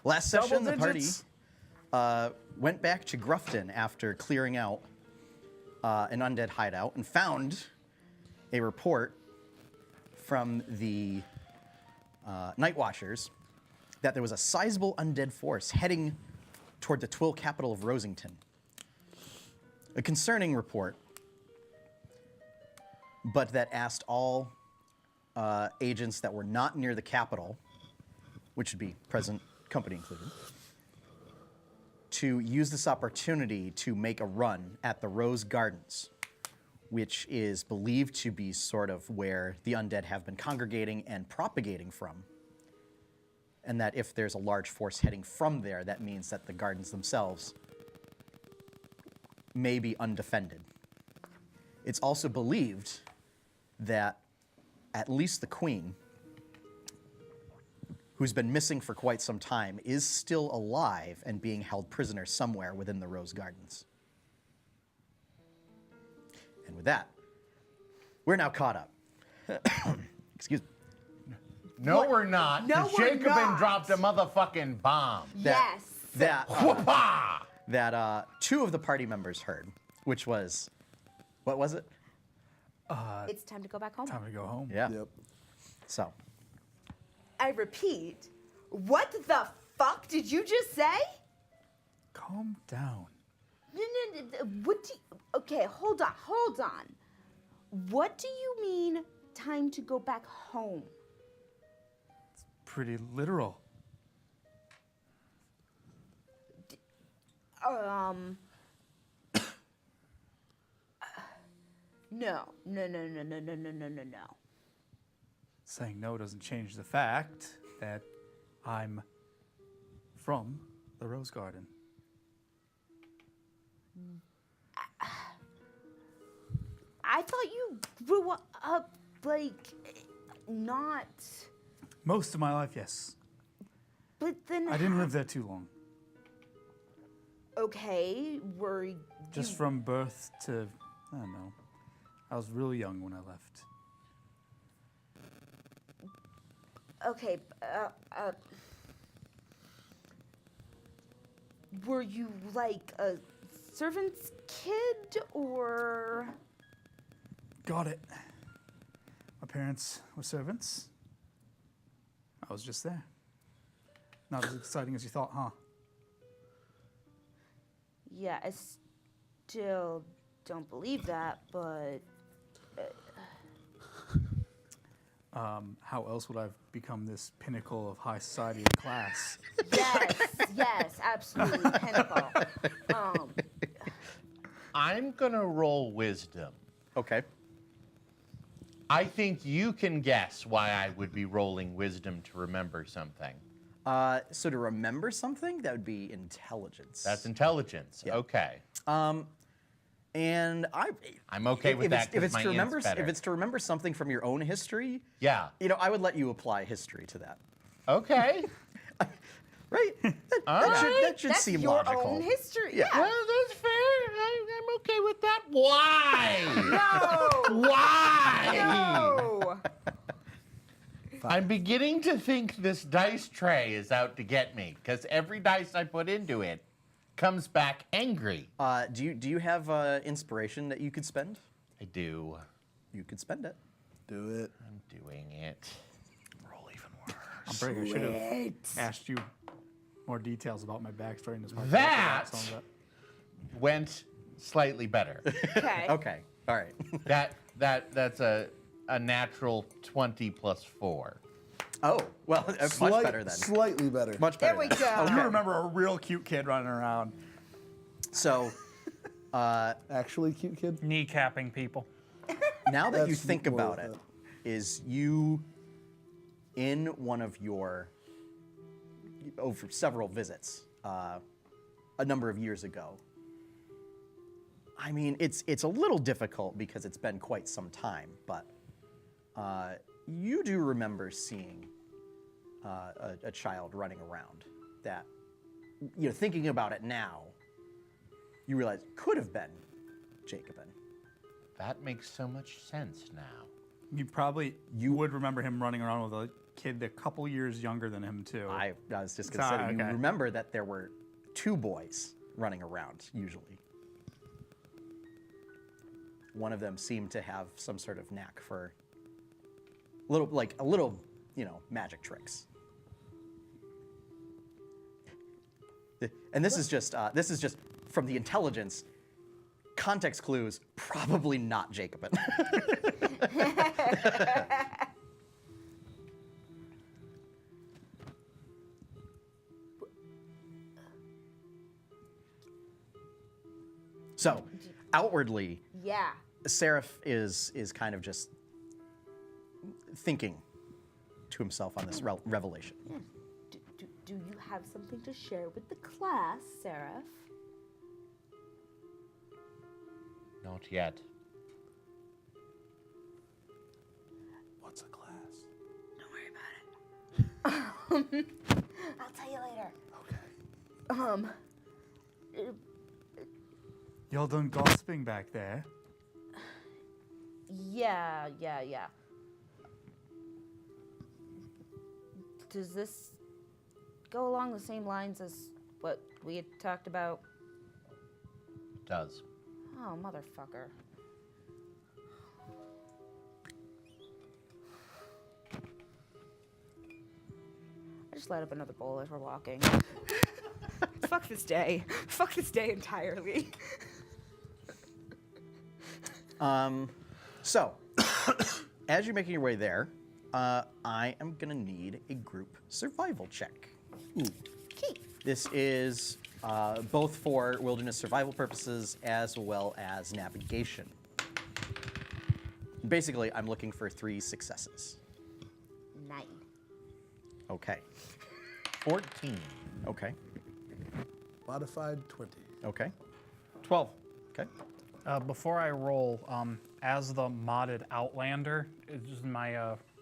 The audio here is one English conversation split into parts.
Last session, the party went back to Grufton after clearing out an undead hideout and found a report from the Night Watchers that there was a sizable undead force heading toward the Twill capital of Rosington. A concerning report, but that asked all agents that were not near the capital, which would be present company included, to use this opportunity to make a run at the Rose Gardens, which is believed to be sort of where the undead have been congregating and propagating from. And that if there's a large force heading from there, that means that the gardens themselves may be undefended. It's also believed that at least the queen, who's been missing for quite some time, is still alive and being held prisoner somewhere within the Rose Gardens. And with that, we're now caught up. Excuse me. No, we're not. No, we're Jacobin not. dropped a motherfucking bomb. Yes. Whoopah! That two of the party members heard, which was, what was it? It's time to go back home. Time to go home. Yeah. Yep. So, I repeat, what the fuck did you just say? Calm down. No, what do you, okay, hold on. What do you mean, time to go back home? Pretty literal. No. Saying no doesn't change the fact that I'm from the Rose Garden. I thought you grew up, like, not, Most of my life, yes. but then I didn't live there too long. Okay, were you... Just from birth to, I don't know. I was really young when I left. Okay, were you like a servant's kid or? Got it. My parents were servants. I was just there. Not as exciting as you thought, huh? Yeah, I still don't believe that, but How else would I have become this pinnacle of high society and class? yes, absolutely pinnacle. I'm gonna roll wisdom. okay. I think you can guess why I would be rolling wisdom to remember something. So to remember something, that would be intelligence. That's intelligence. Yeah. Okay. And I'm okay with that if because it's my to remember, int's better. if it's to remember something from your own history, Yeah. you know, I would let you apply history to that. Okay. Right? That should That's seem your logical. own history. Yeah. Well, that's fair. I'm okay with that. Why? No. Why? No. I'm beginning to think this dice tray is out to get me because every dice I put into it comes back angry. Do you have inspiration that you could spend? I do. You could spend it. Do it. I'm doing it. Roll even worse. I'm afraid I should have asked you more details about my backstory and this. That went slightly better. Okay. Okay. All right. That's a natural 20 plus 4. Oh, well, much better then. Slightly better. Much better. There we then. go. You remember a real cute kid running around. So, Actually, cute kid. Kneecapping people. now that you That's think more about like it, that. is you in one of your over several visits a number of years ago. I mean, it's a little difficult because it's been quite some time, but you do remember seeing a child running around that, you know, thinking about it now, you realize could have been Jacobin. That makes so much sense now. You would remember him running around with a kid a couple years younger than him too. I was just going to say, you remember that there were 2 boys running around, usually. One of them seemed to have some sort of knack for a little, magic tricks. And this is just from the intelligence. Context clues, probably not Jacobin. So, outwardly, Yeah. Seraph is kind of just thinking to himself on this revelation. Yeah. Do you have something to share with the class, Seraph? Not yet. What's a class? Don't worry about it. I'll tell you later. Okay. Y'all done gossiping back there? Yeah. Does this go along the same lines as what we had talked about? It does. Oh, motherfucker. I just light up another bowl as we're walking. Fuck this day. Fuck this day entirely. So, as you're making your way there, I am going to need a group survival check. Okay. This is both for wilderness survival purposes as well as navigation. Basically, I'm looking for 3 successes. 9. Okay. 14. Okay. Modified 20. Okay. 12. Okay. Before I roll, as the modded Outlander,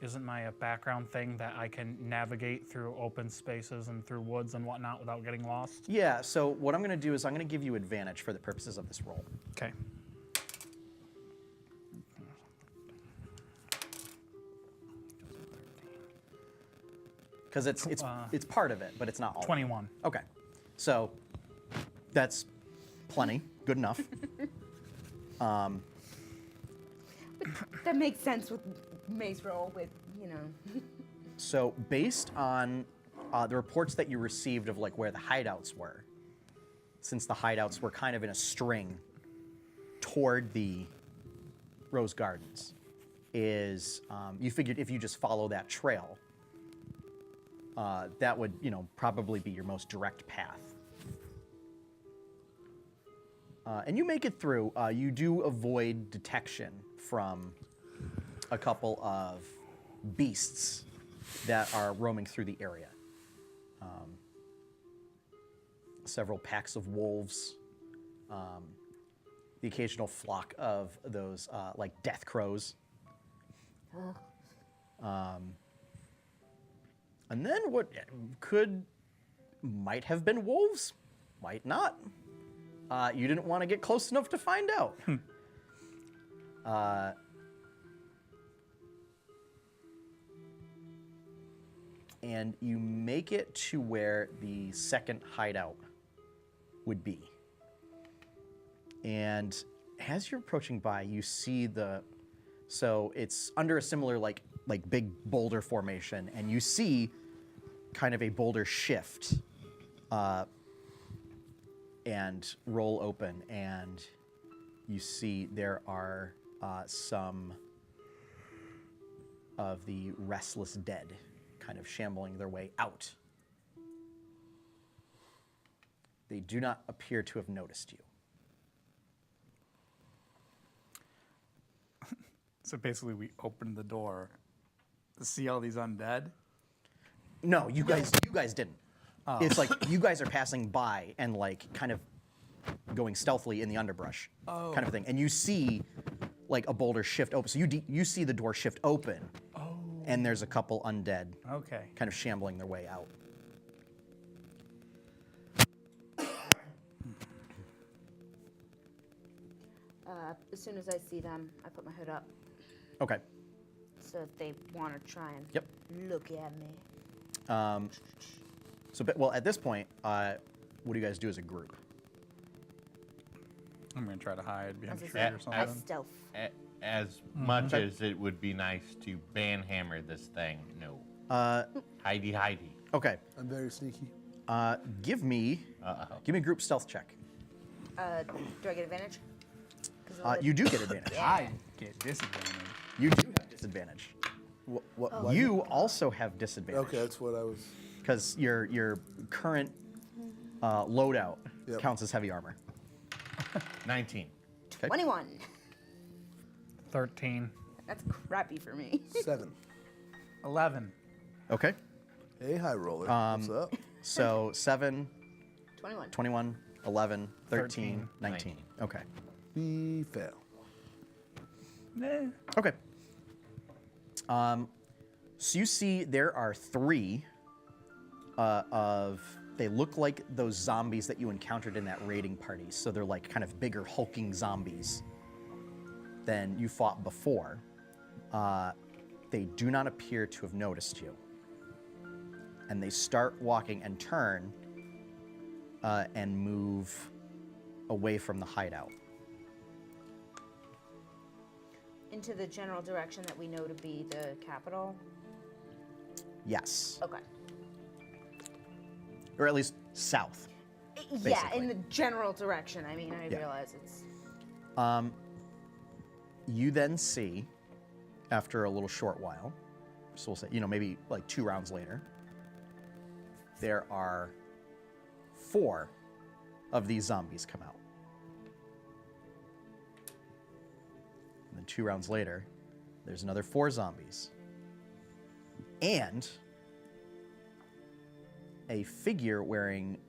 isn't my background thing that I can navigate through open spaces and through woods and whatnot without getting lost? Yeah, so what I'm going to do is I'm going to give you advantage for the purposes of this roll. Okay. Because it's part of it, but it's not all. 21. Okay. So that's plenty. Good enough. That makes sense with maze roll with, So based on the reports that you received of like where the hideouts were, since the hideouts were kind of in a string toward the Rose Gardens, is you figured if you just follow that trail, that would, probably be your most direct path. And you make it through. You do avoid detection from a couple of beasts that are roaming through the area. Several packs of wolves, the occasional flock of those like death crows. And then what might have been wolves, might not. You didn't want to get close enough to find out. And you make it to where the second hideout would be. And as you're approaching by, you see so it's under a similar like big boulder formation, and you see kind of a boulder shift and roll open, and you see there are some of the restless dead kind of shambling their way out. They do not appear to have noticed you. So basically, we opened the door to see all these undead. No, you guys didn't. Oh. It's like you guys are passing by and like kind of going stealthily in the underbrush, kind of thing. And you see like a boulder shift open. So you see the door shift open, and there's a couple undead Okay. kind of shambling their way out. As soon as I see them, I put my hood up. Okay. So if they want to try and Yep. look at me. Well, at this point, what do you guys do as a group? I'm gonna try to hide behind a As tree a, or as something. stealth. As much as it would be nice to banhammer this thing, no. Hidey. Okay. I'm very sneaky. Give me a group stealth check. Do I get advantage? 'Cause You do get advantage. I get disadvantage. You do have disadvantage. What? You also have disadvantage. Okay, that's what I was. Because your current loadout Yep. counts as heavy armor. 19. 21. 13. That's crappy for me. 7. 11. Okay. Hey, high roller. What's up? So 7, 21. 21, 11, 13, 13, 19. Okay. We fail. Nah. Okay. So you see there are 3 they look like those zombies that you encountered in that raiding party. So they're like kind of bigger hulking zombies than you fought before. They do not appear to have noticed you. And they start walking and turn and move away from the hideout. Into the general direction that we know to be the capital. Yes. Okay. Or at least south. Yeah, Basically. in the general direction. I mean, I Yeah. realize it's. You then see, after a little short while, so we'll say, maybe like 2 rounds later, there are 4 of these zombies come out. And then 2 rounds later, there's another 4 zombies. And a figure wearing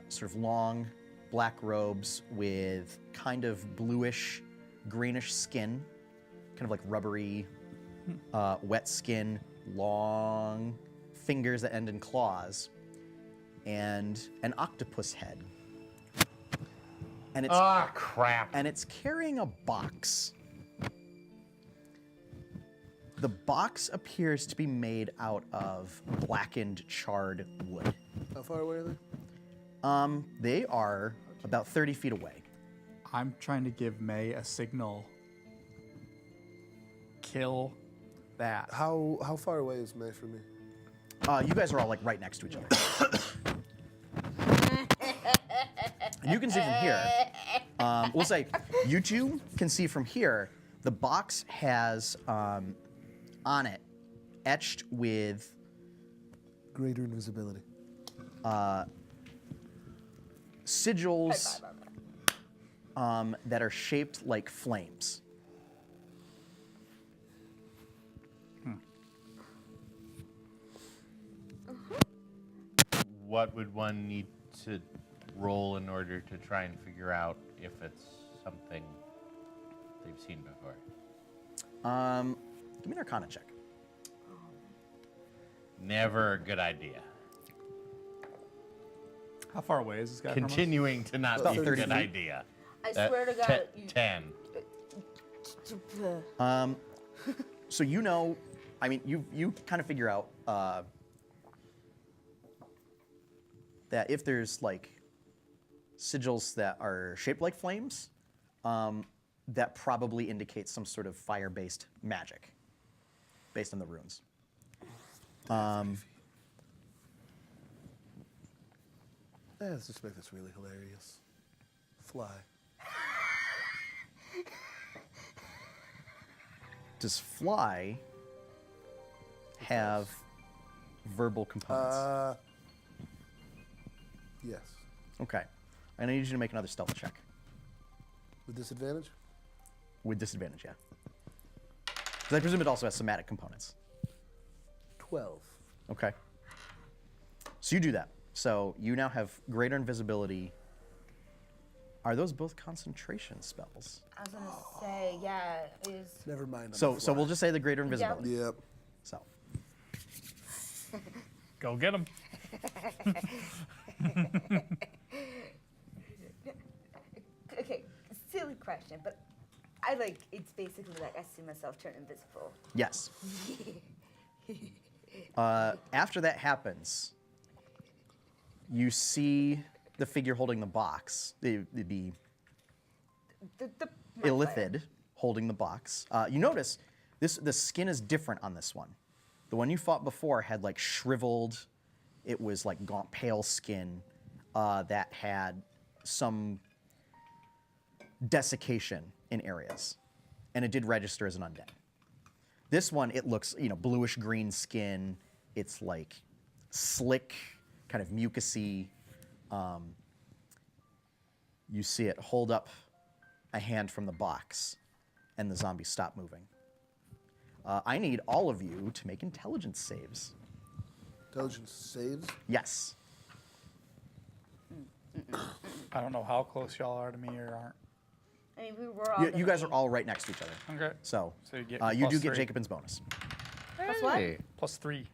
sort of long black robes with kind of bluish, greenish skin, kind of like rubbery, wet skin, long fingers that end in claws, and an octopus head. And it's Ah, crap. and it's carrying a box. The box appears to be made out of blackened, charred wood. How far away are they? They are about 30 feet away. I'm trying to give May a signal. Kill that. How far away is May from me? You guys are all like right next to each other. And you can see from here. We'll say you two can see from here. The box has on it, etched with Greater invisibility. sigils that are shaped like flames. What would one need to roll in order to try and figure out if it's something they've seen before? Give me an Arcana check. Never a good idea. How far away is this guy from us? Continuing to not About be a 30 good feet. idea. I swear to God. 10. So you kind of figure out that if there's like sigils that are shaped like flames, that probably indicates some sort of fire-based magic based on the runes. Let's just make this really hilarious. Fly. Does fly have verbal components? Yes. Okay. I need you to make another stealth check. With disadvantage? With disadvantage, yeah. Because I presume it also has somatic components. 12. Okay. So you do that. So you now have greater invisibility. Are those both concentration spells? I was gonna say, yeah, it is. Never mind. So we'll just say the greater invisibility. Yep. So Go get him. Okay, silly question, but I like. It's basically like I see myself turn invisible. Yes. After that happens, you see the figure holding the box. The my illithid holding the box. You notice the skin is different on this one. The one you fought before had like shriveled. It was like gaunt, pale skin that had some desiccation in areas, and it did register as an undead. This one, it looks, bluish green skin. It's like slick, kind of mucusy. You see it hold up a hand from the box, and the zombies stop moving. I need all of you to make intelligence saves. Intelligence saves. Yes. I don't know how close y'all are to me or aren't. I mean, we were all. You guys are all right next to each other. Okay. So, So you get you do plus get 3. Jacobin's bonus. Plus what? Hey, Plus 3.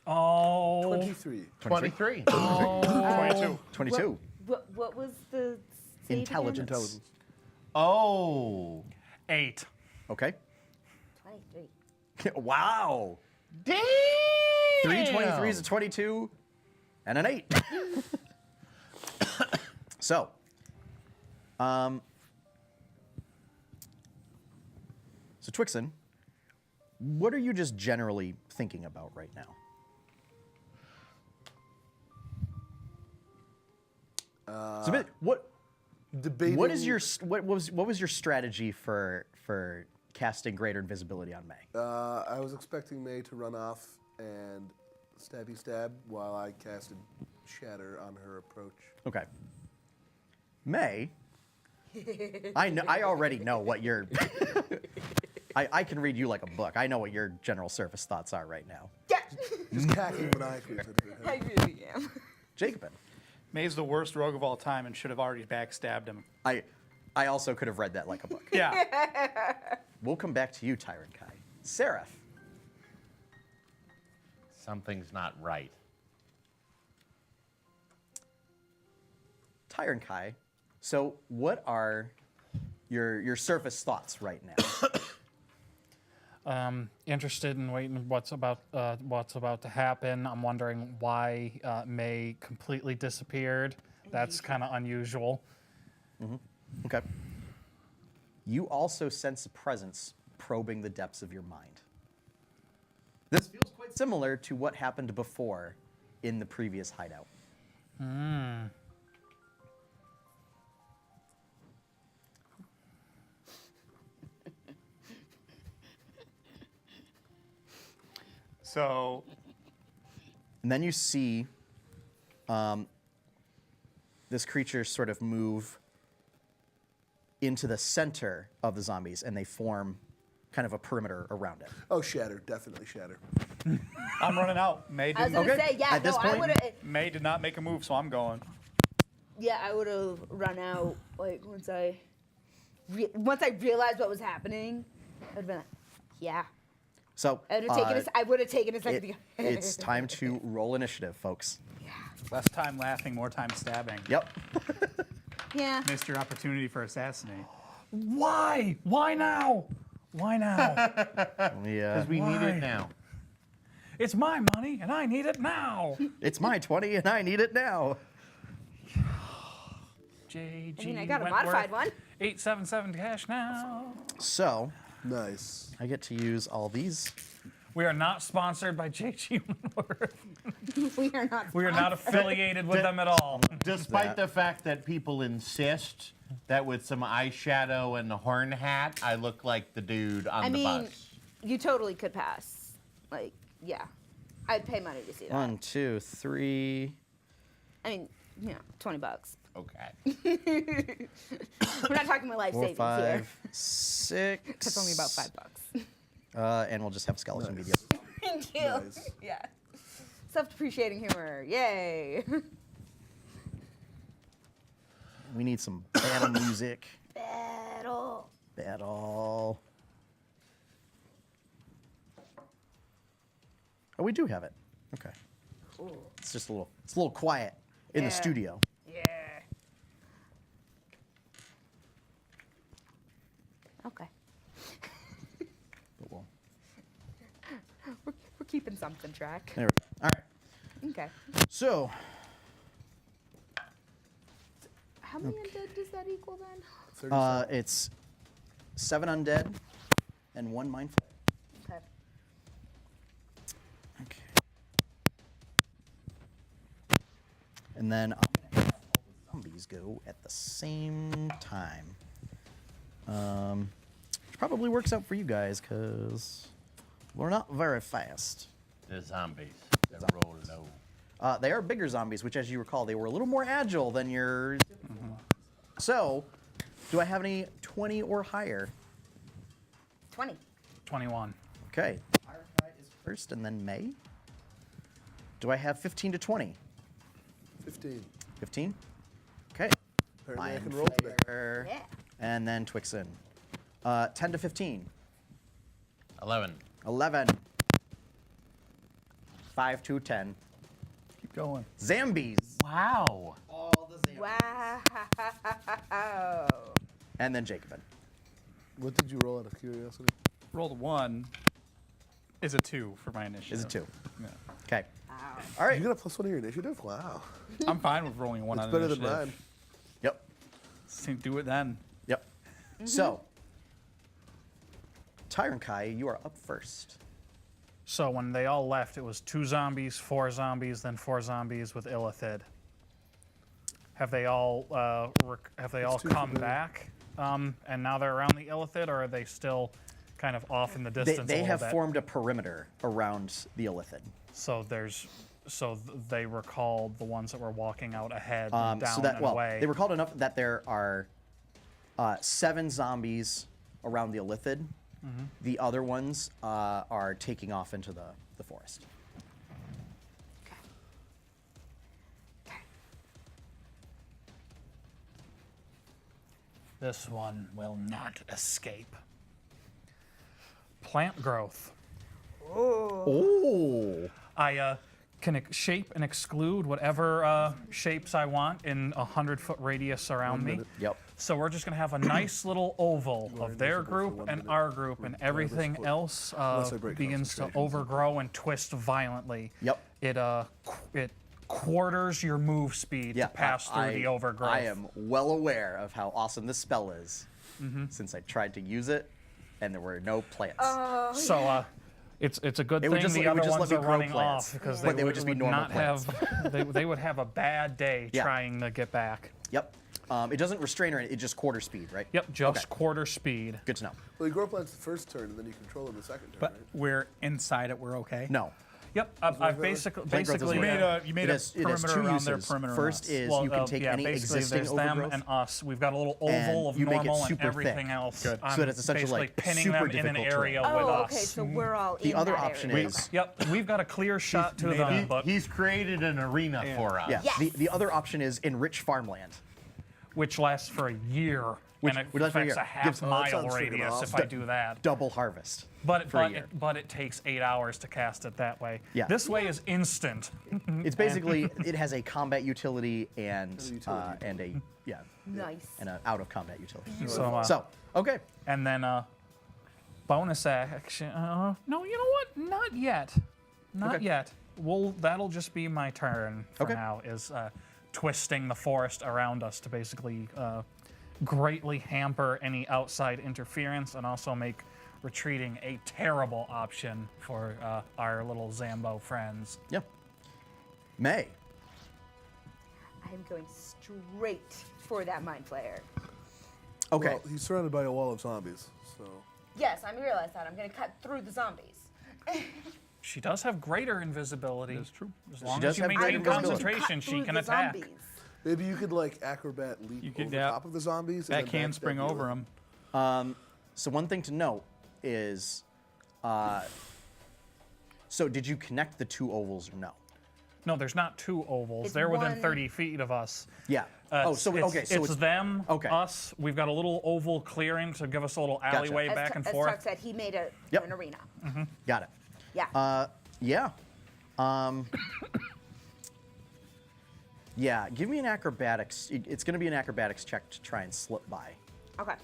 Oh. 23. 23. 22. 22. What was the save again? Intelligence. Intelligence. Oh. 8. Okay. 23. Wow. Damn. 3 23s, a 22, and an 8. So, Twixen, what are you just generally thinking about right now? Debating. What is your what was your strategy for casting greater invisibility on May? I was expecting May to run off and stabby stab while I casted Shatter on her approach. Okay. May, I already know what your I can read you like a book. I know what your general surface thoughts are right now. Yeah. Just cackling maniacally. I really am. Jacobin, May's the worst rogue of all time and should have already backstabbed him. I also could have read that like a book. Yeah. We'll come back to you, Tyrant Kai. Seraph, Something's not right. Tyrant Kai. So, what are your surface thoughts right now? Interested in waiting what's about to happen. I'm wondering why May completely disappeared. That's kind of unusual. Okay. You also sense a presence probing the depths of your mind. This feels quite similar to what happened before in the previous hideout. So And then you see this creature sort of move into the center of the zombies, and they form kind of a perimeter around it. Oh, Shatter. Definitely Shatter. I'm running out. May I was didn't. gonna say, yeah, At this I point- would have. May did not make a move, so I'm going. Yeah, I would have run out like once I realized what was happening. I'd been like, yeah. So I would have taken a second to go. it's time to roll initiative, folks. Less time laughing, more time stabbing. Yep. Yeah. Missed your opportunity for assassinate. Why? Why now? Why now? Yeah. Because we need Why? it now. It's my money, and I need it now. It's my 20, and I need it now. JG I mean, I got a Wentworth, modified one. 877 cash now. So Nice. I get to use all these. We are not sponsored by JG Wentworth. We are not. We are not affiliated with them at all. Despite the fact that people insist that with some eyeshadow and the horn hat, I look like the dude on I the mean, bus. you totally could pass. Like, yeah, I'd pay money to see that. 1, 2, 3. I mean, $20. Okay. We're not talking my life 4, savings 5, 6. That's only about $5. And we'll just have skeleton Nice. media. Thank you. Nice. Yeah. Self-depreciating humor. Yay. We need some battle music. Battle. Battle. Oh, we do have it. Okay. Cool. It's just a little quiet in the Yeah. studio. Yeah. keeping something track. There we go. All right. Okay. So, How many undead does that equal then? 37. it's 7 undead and 1 mindful. Okay. Okay. And then I'm gonna have all the zombies go at the same time. Which probably works out for you guys, because we're not very fast. The zombies. They roll low. They are bigger zombies, which, as you recall, they were a little more agile than your. So, do I have any 20 or higher? 20. 21. Okay. Fire Guy is first, and then May. Do I have 15 to 20? 15. 15? Okay. Apparently I can Mind roll today. Flayer, Yeah. And then Twixen. 10 to 15. 11. 11. 5 to 10. Keep going. Zambies. Wow. All the Zambies. Wow. And then Jacobin. What did you roll out of curiosity? Rolled 1 is a 2 for my initiative. Is it 2? Yeah. Okay. Wow. All right. You got a +1 on your initiative? Wow. I'm fine with rolling a 1 It's on better than initiative. mine. Yep. So do it then. Yep. So, Tyron Kai, you are up first. So when they all left, it was 2 zombies, 4 zombies, then 4 zombies with Illithid. Have they all two come for me. back? And now they're around the Illithid, or are they still kind of off in the They, distance? a they little have bit? formed a perimeter around the Illithid. They were called the ones that were walking out ahead, and down So that, and well, away. they were called enough that there are 7 zombies around the Illithid. The other ones are taking off into the forest. This one will not escape. Plant growth. Oh. I can shape and exclude whatever shapes I want in a 100-foot radius around me. Yep. So we're just going to have a nice little oval of their invisible for group 1 and minute. our group, and everything foot. else Unless I break begins to concentration. overgrow and twist violently. Yep. It quarters your move speed Yeah. to pass through the overgrowth. I am well aware of how awesome this spell is, since I tried to use it, and there were no plants. So it's a good It would thing just- the it would other just let ones me are grow running plants. off, because But they would just be normal not plants. have they would have a bad day Yeah. trying to get back. Yep. It doesn't restrain or anything, it just quarter speed, right? Yep, just Okay. quarter speed. Good to know. Well, you grow plants the first turn, and then you control them the second turn, But right? we're inside it. We're okay. No. Yep, I've basically Plant growth is basically what You made it a has perimeter two around their uses. perimeter. First around us. is well, you can take any basically existing there's them overgrowth and us. We've got a little and oval of you make it normal and super everything thick. else. Good. So I'm that it's essentially basically like pinning super them in an difficult terrain. area with Oh, us. okay, so we're all The in other that option area. is- Yep, we've got a clear shot to He- them, but he's created an arena for us. Yeah. Yes. The other option is enrich farmland. which lasts for a year, Which- and it which lasts for a affects year. a half Gives- that mile sounds freaking radius if awesome. I do that. Double harvest. But for a year. but it takes 8 hours to cast it that way. Yeah. This way is instant. It's basically it has a combat utility and utility. and a yeah Nice. and an out of combat utility. So, Okay. and then bonus action. No, you know what? Not yet. Not Okay. yet. That'll just be my turn for Okay. now. Is twisting the forest around us to basically greatly hamper any outside interference and also make retreating a terrible option for our little Zambo friends. Yeah. May. I'm going straight for that mind flayer. Okay. Well, he's surrounded by a wall of zombies, so... Yes, I realize that. I'm going to cut through the zombies. She does have greater invisibility. That's true. As long does as you have greater maintain invisibility. concentration, Cut she through can the attack. zombies. Maybe you could, like, acrobat leap You could, over yeah. top of the zombies. and That then can backstab spring you. over them. So one thing to note is, so did you connect the 2 ovals or no? No, there's not 2 ovals. It's They're within one- 30 feet of us. Yeah. It's them, okay. us. We've got a little oval clearing to give us a little alleyway As back Tu- and as forth. Tuck said, he made Yep. an arena. Got it. Yeah. Yeah. Yeah. Give me an acrobatics. It's going to be an acrobatics check to try and slip by. Okay.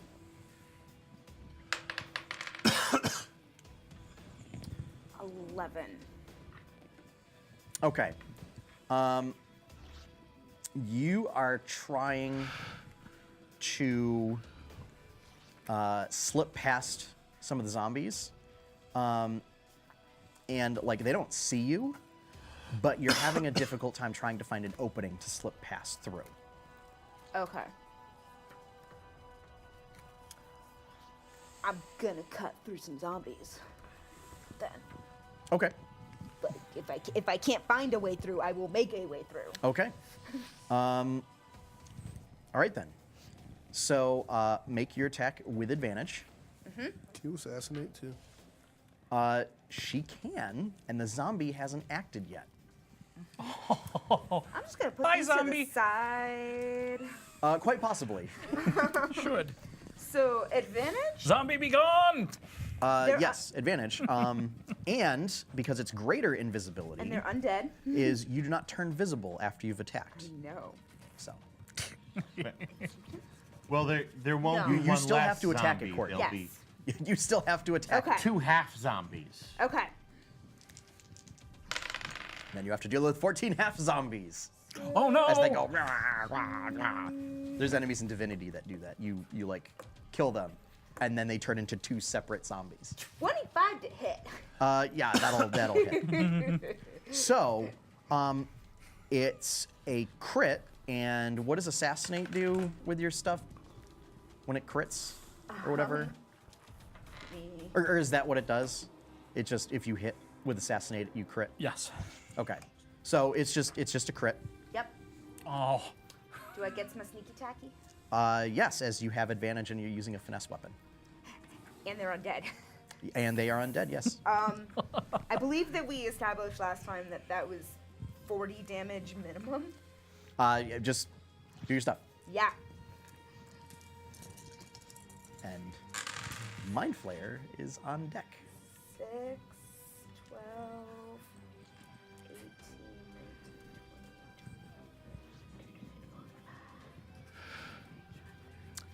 $11. Okay. You are trying to slip past some of the zombies, and like they don't see you, but you're having a difficult time trying to find an opening to slip past through. Okay. I'm gonna cut through some zombies. Then, Okay. but if I can't find a way through, I will make a way through. Okay. All right then. So make your attack with advantage. Can you assassinate too? She can, and the zombie hasn't acted yet. I'm just gonna put Bye, these zombie. to the side. Quite possibly. Should. So advantage. Zombie be gone! They're Yes, advantage. And because it's greater invisibility, And they're undead. is you do not turn visible after you've attacked. No. So Well, there won't No. be You one still less have to attack it, zombie. Courtney. There'll Yes. be you still have to attack. Okay. 2 half zombies. Okay. Then you have to deal with 14 half zombies Oh no! as they go. Rah, rah, rah. There's enemies in Divinity that do that. You like kill them, and then they turn into 2 separate zombies. 25 to hit. Yeah, that'll hit. So, it's a crit, and what does assassinate do with your stuff when it crits or whatever? Me. Or is that what it does? It just if you hit with assassinate, you crit. Yes. Okay, so it's just a crit. Yep. Oh. Do I get some sneaky tacky? Yes, as you have advantage and you're using a finesse weapon, And they're undead. and they are undead. Yes. I believe that we established last time that was 40 damage minimum. Just do your stuff. Yeah. And Mind Flayer is on deck. 6, 12, 18, 19,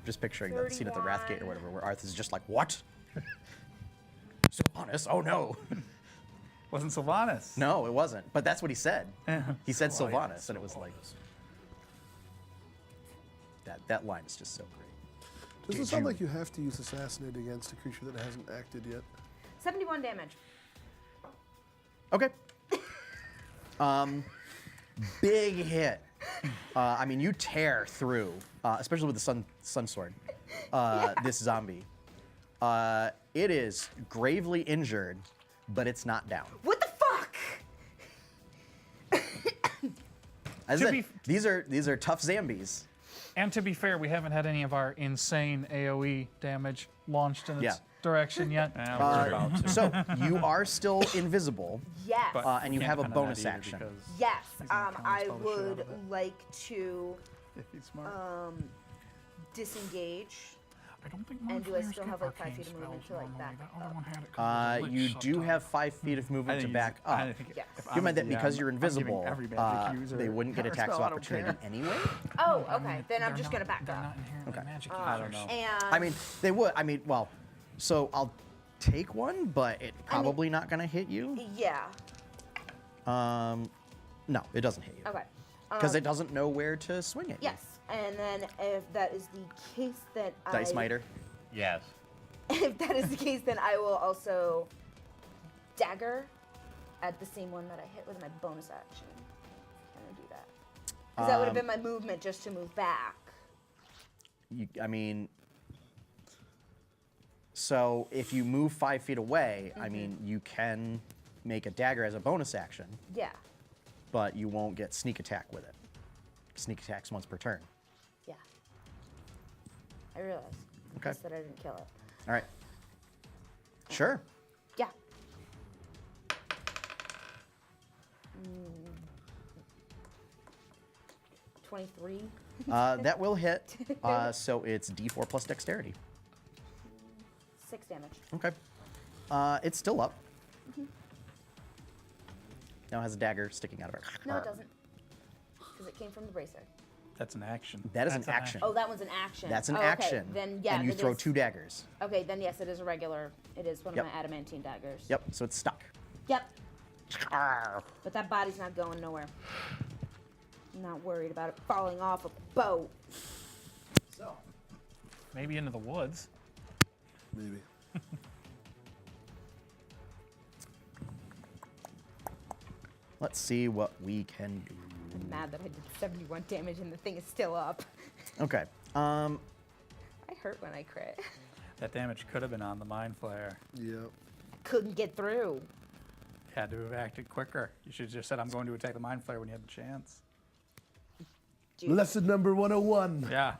Just picturing that scene at the Wrathgate or whatever, where Arthur's just like, "What? Sylvanas? Oh no!" Wasn't Sylvanas? No, it wasn't. But that's what he said. He said Oh, yeah, Sylvanas, and it was like that line is just so great. Does it Did sound you- like you have to use assassinate against a creature that hasn't acted yet? 71 damage. Okay. Big hit. I mean, you tear through, especially with the sun sword, this zombie. It is gravely injured, but it's not down. What the fuck? As To I be said, these are tough zombies. And to be fair, we haven't had any of our insane AoE damage launched in its Yeah. direction yet. Yeah, we're about to. So you are still invisible, Yes. But and you we have can't a depend on bonus that either action. because Yes. he's gonna I counterspell the shit out would of it. like to If he's smart. disengage. I don't think And do I Mindflayers still give have, like, arcane 5 feet of movement spells to, like, normally. back That other up? one had it covered with You glitch do sometimes. have 5 feet of movement to back up. I think Yes. if You I'm meant a that because DM, you're I'm giving invisible, every magic user they wouldn't get attacks of counterspell, I don't opportunity care. anyway. Oh, I okay. mean, Then I'm they're just gonna not- back they're up. not inherently Okay. magic I don't users. know. And I mean, they would. I mean, well, so I'll take one, but it's probably not going to hit you. yeah. No, it doesn't hit you. Okay. Because it doesn't know where to swing at you. Yes. And then if that is the case, then Dice Miter. Yes. If that is the case, then I will also dagger at the same one that I hit with my bonus action. I'm gonna do that. Because that would have been my movement just to move back. I mean, so if you move 5 feet away, I mean, you can make a dagger as a bonus action, Yeah. but you won't get sneak attack with it. Sneak attacks once per turn. Yeah. I realized. Okay. Just that I didn't kill it. All right. Sure. Yeah. 23. That will hit. So it's D4 plus dexterity. 6 damage. Okay. It's still up. Now it has a dagger sticking out of it. No, it doesn't. Because it came from the bracer. That's an action. That is That's an an action. Oh, that one's an action. That's an Oh, okay. action. Then yeah. And you that throw is- 2 daggers. Okay, then yes, it is a regular. It is one Yep. of my adamantine daggers. Yep. So it's stuck. Yep. But that body's not going nowhere. I'm not worried about it falling off a boat. So, Maybe into the woods. Maybe. let's see what we can do. I'm mad that I did 71 damage and the thing is still up. Okay. I hurt when I crit. That damage could have been on the mind flayer. Yep. Couldn't get through. Had to have acted quicker. You should have just said, I'm going to attack the mind flayer when you had the chance. Dude. Lesson number 101. Yeah.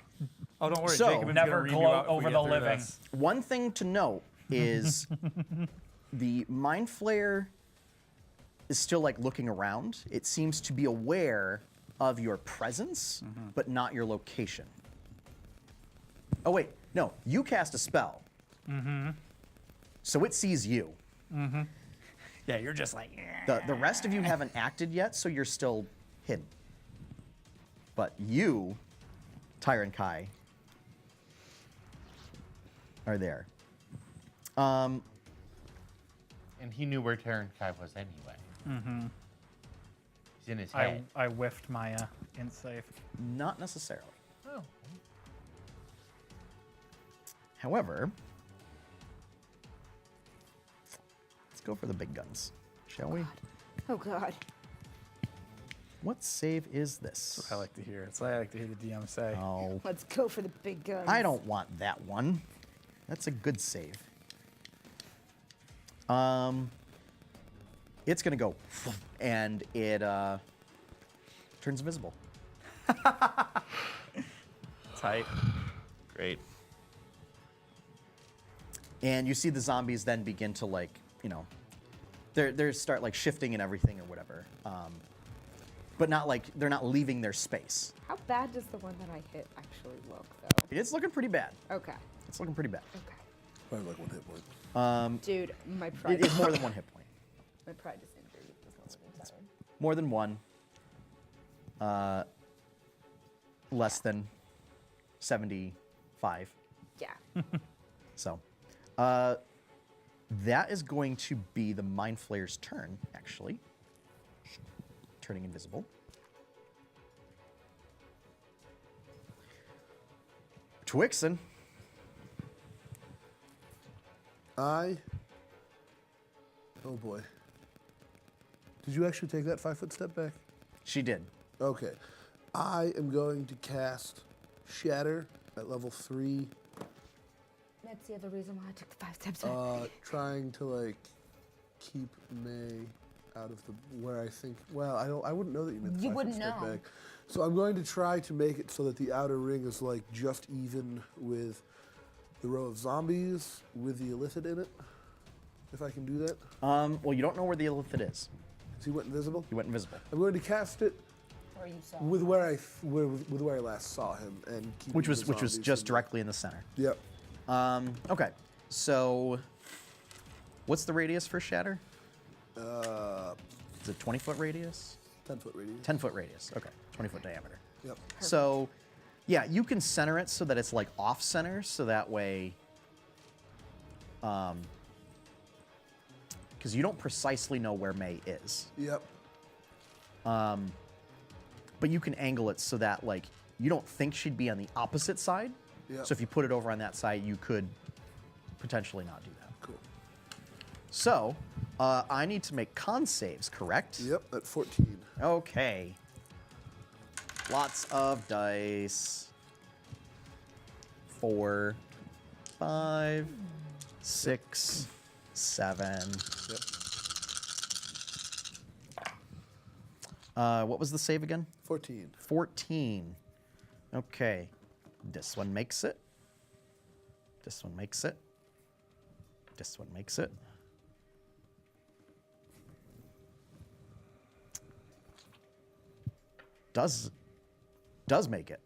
Oh, don't worry. So, Jacobin's never gonna read you gloat out if we over get the through living. this. One thing to note is the mind flayer is still like looking around. It seems to be aware of your presence, but not your location. Oh wait, no, you cast a spell. So it sees you. Yeah, you're just like, The rest of you haven't acted yet, so you're still hidden. But you, Tyron Kai, are there. And he knew where Terran Kai was anyway. He's in his head. I whiffed my int save. Not necessarily. Oh. However, let's go for the big guns, shall we? Oh god. What save is this? I like to hear. It's what I like to hear the DM say. Oh, Let's go for the big guns. I don't want that one. That's a good save. It's gonna go, and it turns invisible. Tight. Great. And you see the zombies then begin to like, they start like shifting and everything or whatever. But not like they're not leaving their space. How bad does the one that I hit actually look, though? It's looking pretty bad. Okay. It's looking pretty bad. Okay. Probably like 1 hit point. Dude, my pride. It is more than 1 hit point. My pride is injured at this moment in time. More than 1. Less than 75. Yeah. So, that is going to be the Mind Flayer's turn, actually. Turning invisible. Twixen. Oh boy. Did you actually take that 5-foot step back? She did. Okay. I am going to cast Shatter at level 3, That's the other reason why I took the 5 steps back. trying to like keep May out of the where I think. Well, I wouldn't know that you meant the You 5-foot wouldn't step know. back. So I'm going to try to make it so that the outer ring is like just even with the row of zombies with the illithid in it. If I can do that. Well, you don't know where the illithid is. So he went invisible. He went invisible. I'm going to cast it Or you saw. with where I last saw him and keep Which the was zombies just in- directly in the center. Yep. Okay. So, what's the radius for Shatter? Is it 20-foot radius? 10-foot radius. 10-foot radius. Okay. 20-foot diameter. Yep. So, yeah, you can center it so that it's like off center, so that way, because you don't precisely know where May is, Yep. but you can angle it so that like you don't think she'd be on the opposite side. Yep. So if you put it over on that side, you could potentially not do that. Cool. So, I need to make con saves, correct? Yep. At 14. Okay. Lots of dice. 4, 5, 6, 7. Yep. What was the save again? 14. 14. Okay. This one makes it. This one makes it. This one makes it. Does make it.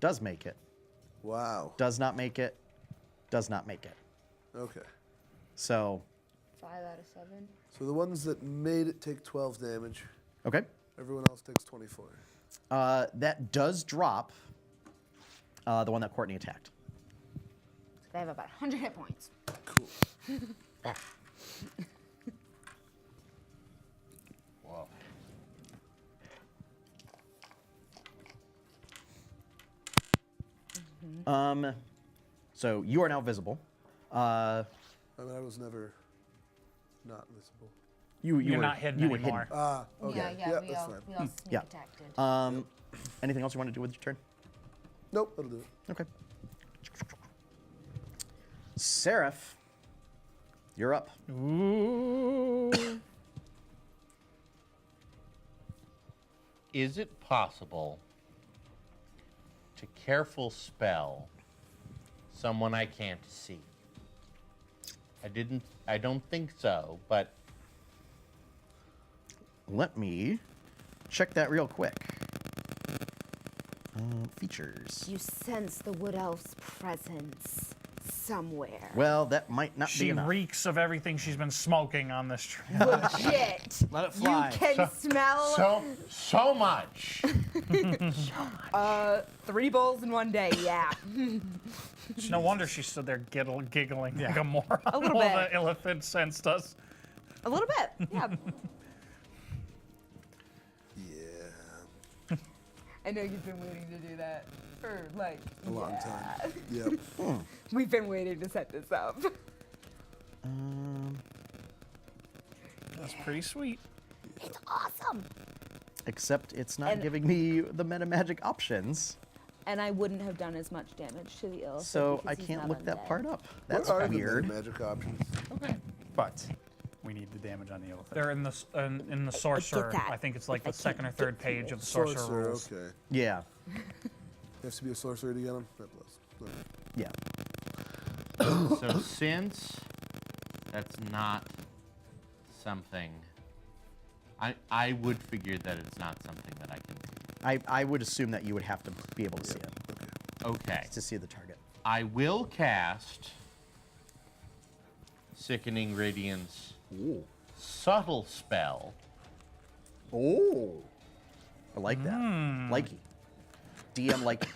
Does make it. Wow. Does not make it. Does not make it. Okay. So, 5 out of 7. So the ones that made it take 12 damage. okay. Everyone else takes 24. That does drop the one that Courtney attacked. They have about 100 hit points. Cool. So you are now visible. I mean, I was never not visible. You You're were, not hidden you were anymore. Okay. Yeah, Yeah, we that's all, fine. we all sneak Yeah. attacked. Anything else you want to do with your turn? Nope, that'll do it. Okay. Seraph, you're up. Ooh. Is it possible to careful spell someone I can't see? I don't think so, but Let me check that real quick. Features. You sense the wood elf's presence somewhere. Well, that might not be She enough. reeks of everything she's been smoking on this trip. Legit. Let it fly. You can smell so much. 3 bowls in one day. Yeah. No wonder she stood there giggling like a moron. A little while bit. the illithid sensed us. A little bit. Yeah. Yeah. I know you've been waiting to do that for like A long time. Yep. We've been waiting to set this up. That's pretty sweet. It's awesome. Except it's not And- giving me the meta magic options, And I wouldn't have done as much damage to the illithid. so because I he's can't not look that undead. part up. That's what are weird. the magic options? Okay. But we need the damage on the elephant. They're in the sorcerer. that. I think it's like I the second or can't third get to page it. of the sorcerer rules. Okay. Yeah, You have to be a sorcerer to get them? That blows. Okay. yeah. So since that's not something, I would figure that it's not something that I can. I would assume that you would have to be able to see it Okay. to see the target. I will cast Sickening Radiance subtle spell. Oh, I like that. Likey. DM likey.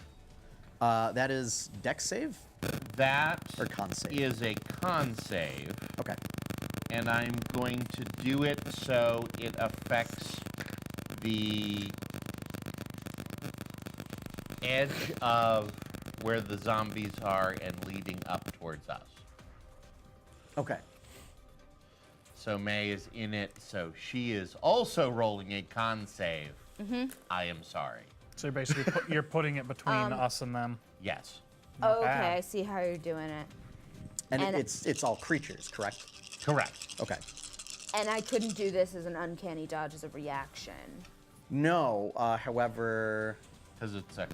That is dex save That or con save. is a con save, Okay. and I'm going to do it so it affects the edge of where the zombies are and leading up towards us. Okay. So May is in it, so she is also rolling a con save. I am sorry. So you're basically you're putting it between us and them. Yes. Oh, okay, bad. I see how you're doing it. And, And- it's all creatures, correct? Correct. Okay. And I couldn't do this as an uncanny dodge as a reaction. No, however, Because it's a.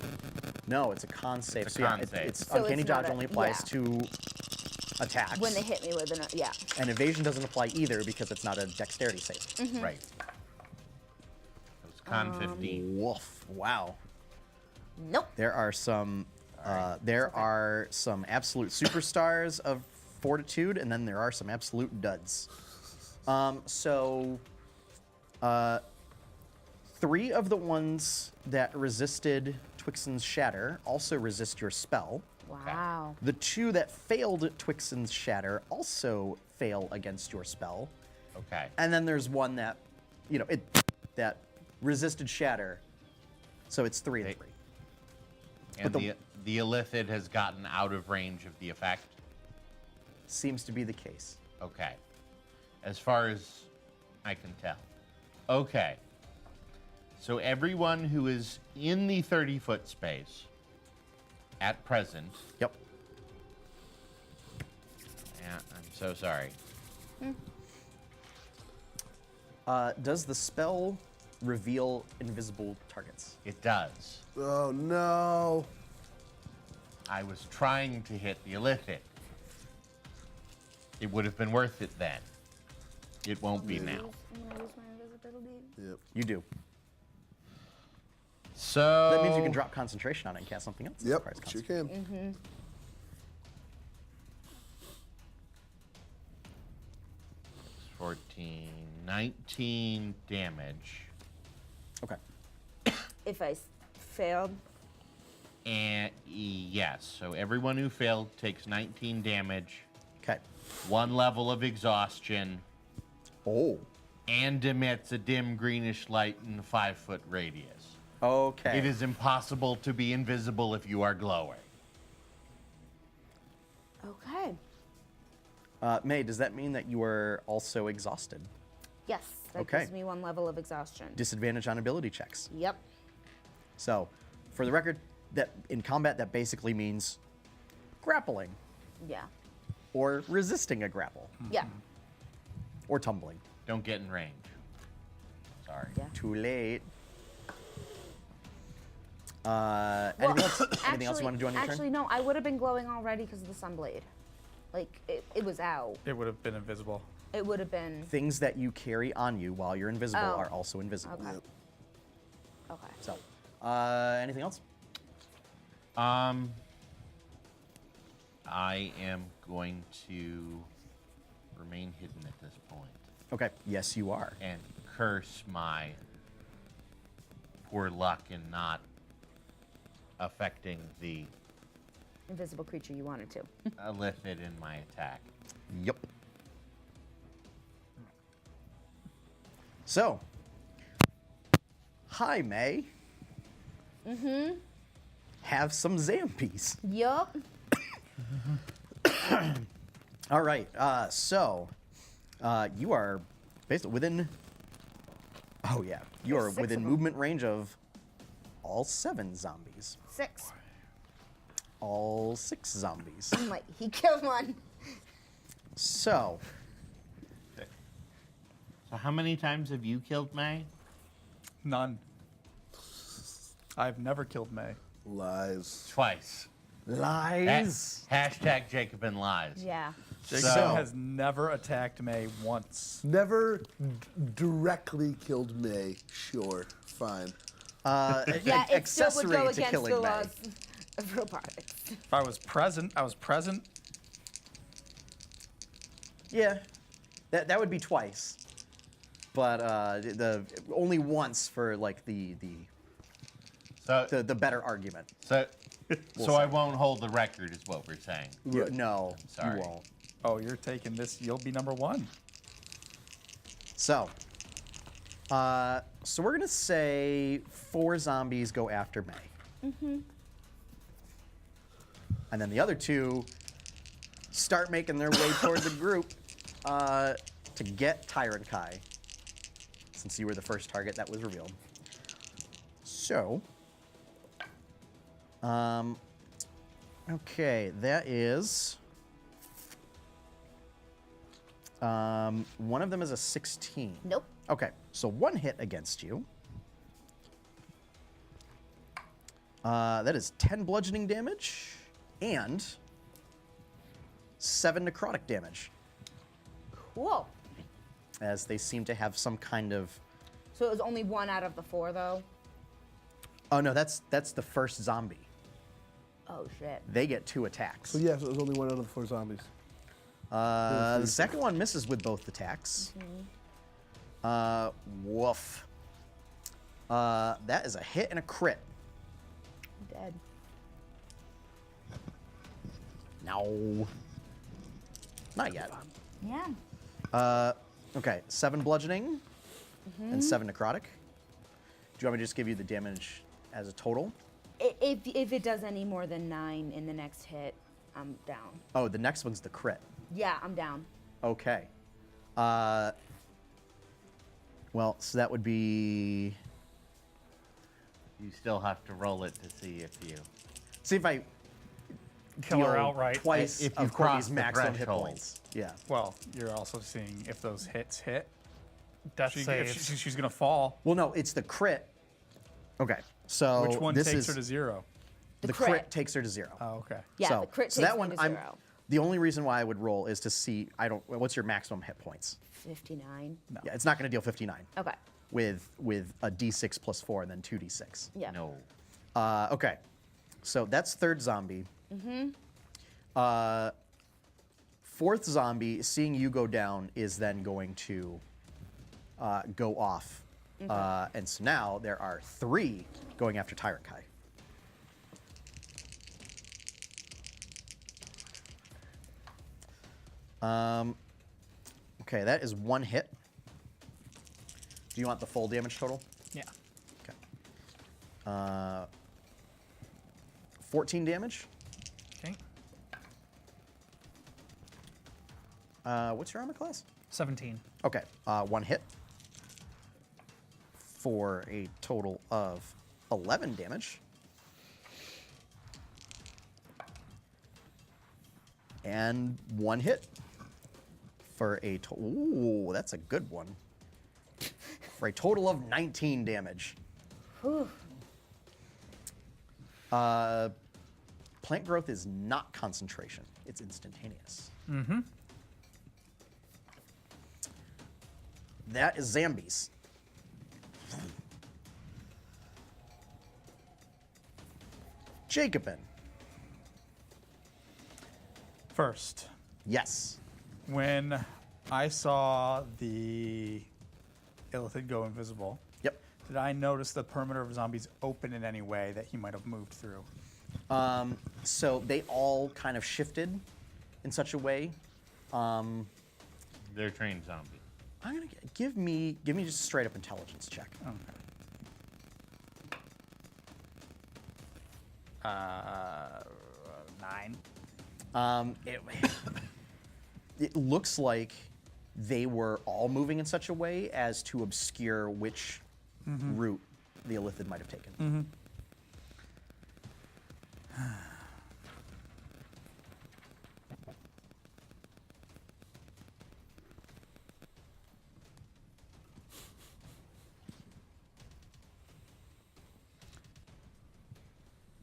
no, it's a con save. It's a So yeah, con save. it's So uncanny it's not dodge a- only applies yeah. to attacks. When they hit me with an yeah. And evasion doesn't apply either because it's not a dexterity save. Right. It was con 15. Woof! Wow. Nope. There are some absolute superstars of fortitude, and then there are some absolute duds. So 3 of the ones that resisted Twixen's Shatter also resist your spell. Wow. The 2 that failed Twixen's Shatter also fail against your spell. Okay. And then there's one that, that resisted Shatter. So it's 3 and They- 3. And But the illithid has gotten out of range of the effect. Seems to be the case. Okay. As far as I can tell. Okay. So everyone who is in the 30-foot space at present. Yep. Yeah, I'm so sorry. Does the spell reveal invisible targets? It does. Oh no. I was trying to hit the illithid. It would have been worth it then. It won't be now. I'm gonna lose my invisibility. Yep. You do. So That means you can drop concentration on it and cast something else. that Yep. requires Sure concentration. can. 14, 19 damage. Okay. If I failed, And yes, so everyone who failed takes 19 damage, Okay. 1 level of exhaustion, Oh. and emits a dim greenish light in a 5-foot radius. Okay. It is impossible to be invisible if you are glowing. Okay. May, does that mean that you are also exhausted? Yes, that Okay. gives me 1 level of exhaustion. Disadvantage on ability checks. Yep. So, for the record, that in combat that basically means grappling Yeah. or resisting a grapple Yeah. or tumbling. Don't get in range. Sorry. Yeah. Too late. Anything else? Anything else you want to do on your actually, turn? no. I would have been glowing already because of the sunblade. Like it was out. It would have been invisible. It would have been. Things that you carry on you while you're invisible Oh. are also invisible. Okay. Okay. So, anything else? I am going to remain hidden at this point Okay. Yes, you are. and curse my poor luck in not affecting the Invisible creature you wanted to. illithid in my attack. Yep. So, hi, May. Mm-hmm. Have some Zampies. Yup. All right. You are basically within. Oh yeah, you There's are 6 within of 'em. movement range of all 7 zombies. 6. All 6 zombies. I'm like, he killed one. So, So how many times have you killed May? None. I've never killed May. Lies. Twice. lies. Hashtag Jacobin lies. Yeah. Jacob So- has never attacked May once. Never directly killed May. Sure, fine. Yeah, it still would accessory go to against killing the May. laws of robotics. If I was present, I was present. Yeah, that would be twice, but the only once for like the So, better argument. so, We'll so I see. won't hold the record, is what we're saying. No, sorry. you won't. Oh, you're taking this. You'll be number 1. So, so we're gonna say 4 zombies go after May. Mm-hmm. And then the other 2 start making their way toward the group to get Tyrant Kai, since you were the first target that was revealed. So, okay, that is. One of them is a 16. Nope. Okay, so 1 hit against you. That is 10 bludgeoning damage and 7 necrotic damage, Cool. as they seem to have some kind of. So it was only 1 out of the 4, though. Oh no, that's the first zombie. Oh shit. They get 2 attacks. So yes, it was only 1 out of the 4 zombies. The second one misses with both attacks. Woof. That is a hit and a crit. I'm dead. No. Not yet. Yeah. Okay, 7 bludgeoning and 7 necrotic. Do you want me to just give you the damage as a total? If it does any more than 9 in the next hit, I'm down. Oh, the next one's the crit. Yeah, I'm down. Okay. Well, so that would be. You still have to roll it to see if you. See if I Kill her deal outright. twice If you of cross Courtney's the maximum hit threshold. points. Yeah. Well, you're also seeing if those hits hit. Death If saves. she's gonna fall. Well, no, it's the crit. Okay, so Which one this takes is her to 0? the crit. crit takes her to 0. Oh, okay. Yeah, so, the crit so takes that me one, to I'm 0. the only reason why I would roll is to see. I don't. What's your maximum hit points? 59. No. Yeah, it's not going to deal 59 Okay. with a d6 plus 4 and then 2d6. Yeah. No. Okay, so that's third zombie. Mm-hmm. Fourth zombie, seeing you go down, is then going to go off. And so now there are 3 going after Tyrant Kai. Okay, that is 1 hit. Do you want the full damage total? Yeah. Okay. 14 damage. Okay. What's your armor class? 17. Okay, 1 hit for a total of 11 damage. And 1 hit for a total. Ooh, that's a good one. For a total of 19 damage. Whew. Plant growth is not concentration, it's instantaneous. Mm-hmm. That is zombies. Jacobin. First, Yes. when I saw the illithid go invisible, Yep. did I notice the perimeter of zombies open in any way that he might have moved through? So they all kind of shifted in such a way. They're trained zombies. I'm gonna give me just a straight up intelligence check. Okay. 9. It looks like they were all moving in such a way as to obscure which route the illithid might have taken.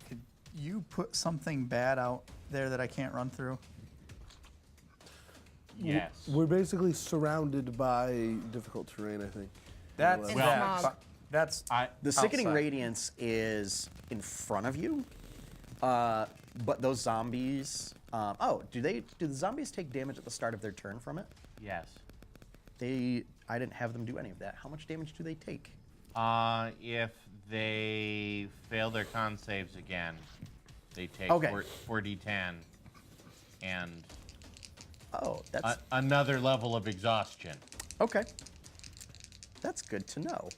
Could you put something bad out there that I can't run through? Yes. We're basically surrounded by difficult terrain, I think. That's And that. smog. That's The sickening outside. radiance is in front of you, but those zombies. Do the zombies take damage at the start of their turn from it? Yes. I didn't have them do any of that. How much damage do they take? If they fail their con saves again, they take Okay. 4d10 and Oh, that's another level of exhaustion. okay. That's good to know.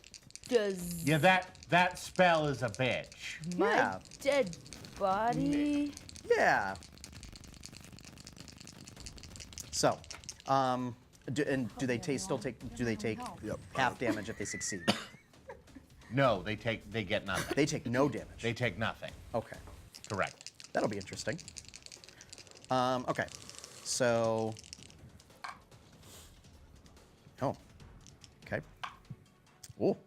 Does Yeah, that spell is a bitch. my Yeah. dead body? Yeah. So, do they still take? Do they take Yep. half damage if they succeed? No, they get nothing. They take no damage. They take nothing. Okay, Correct. that'll be interesting. Okay, so. Oh. Okay. Oh.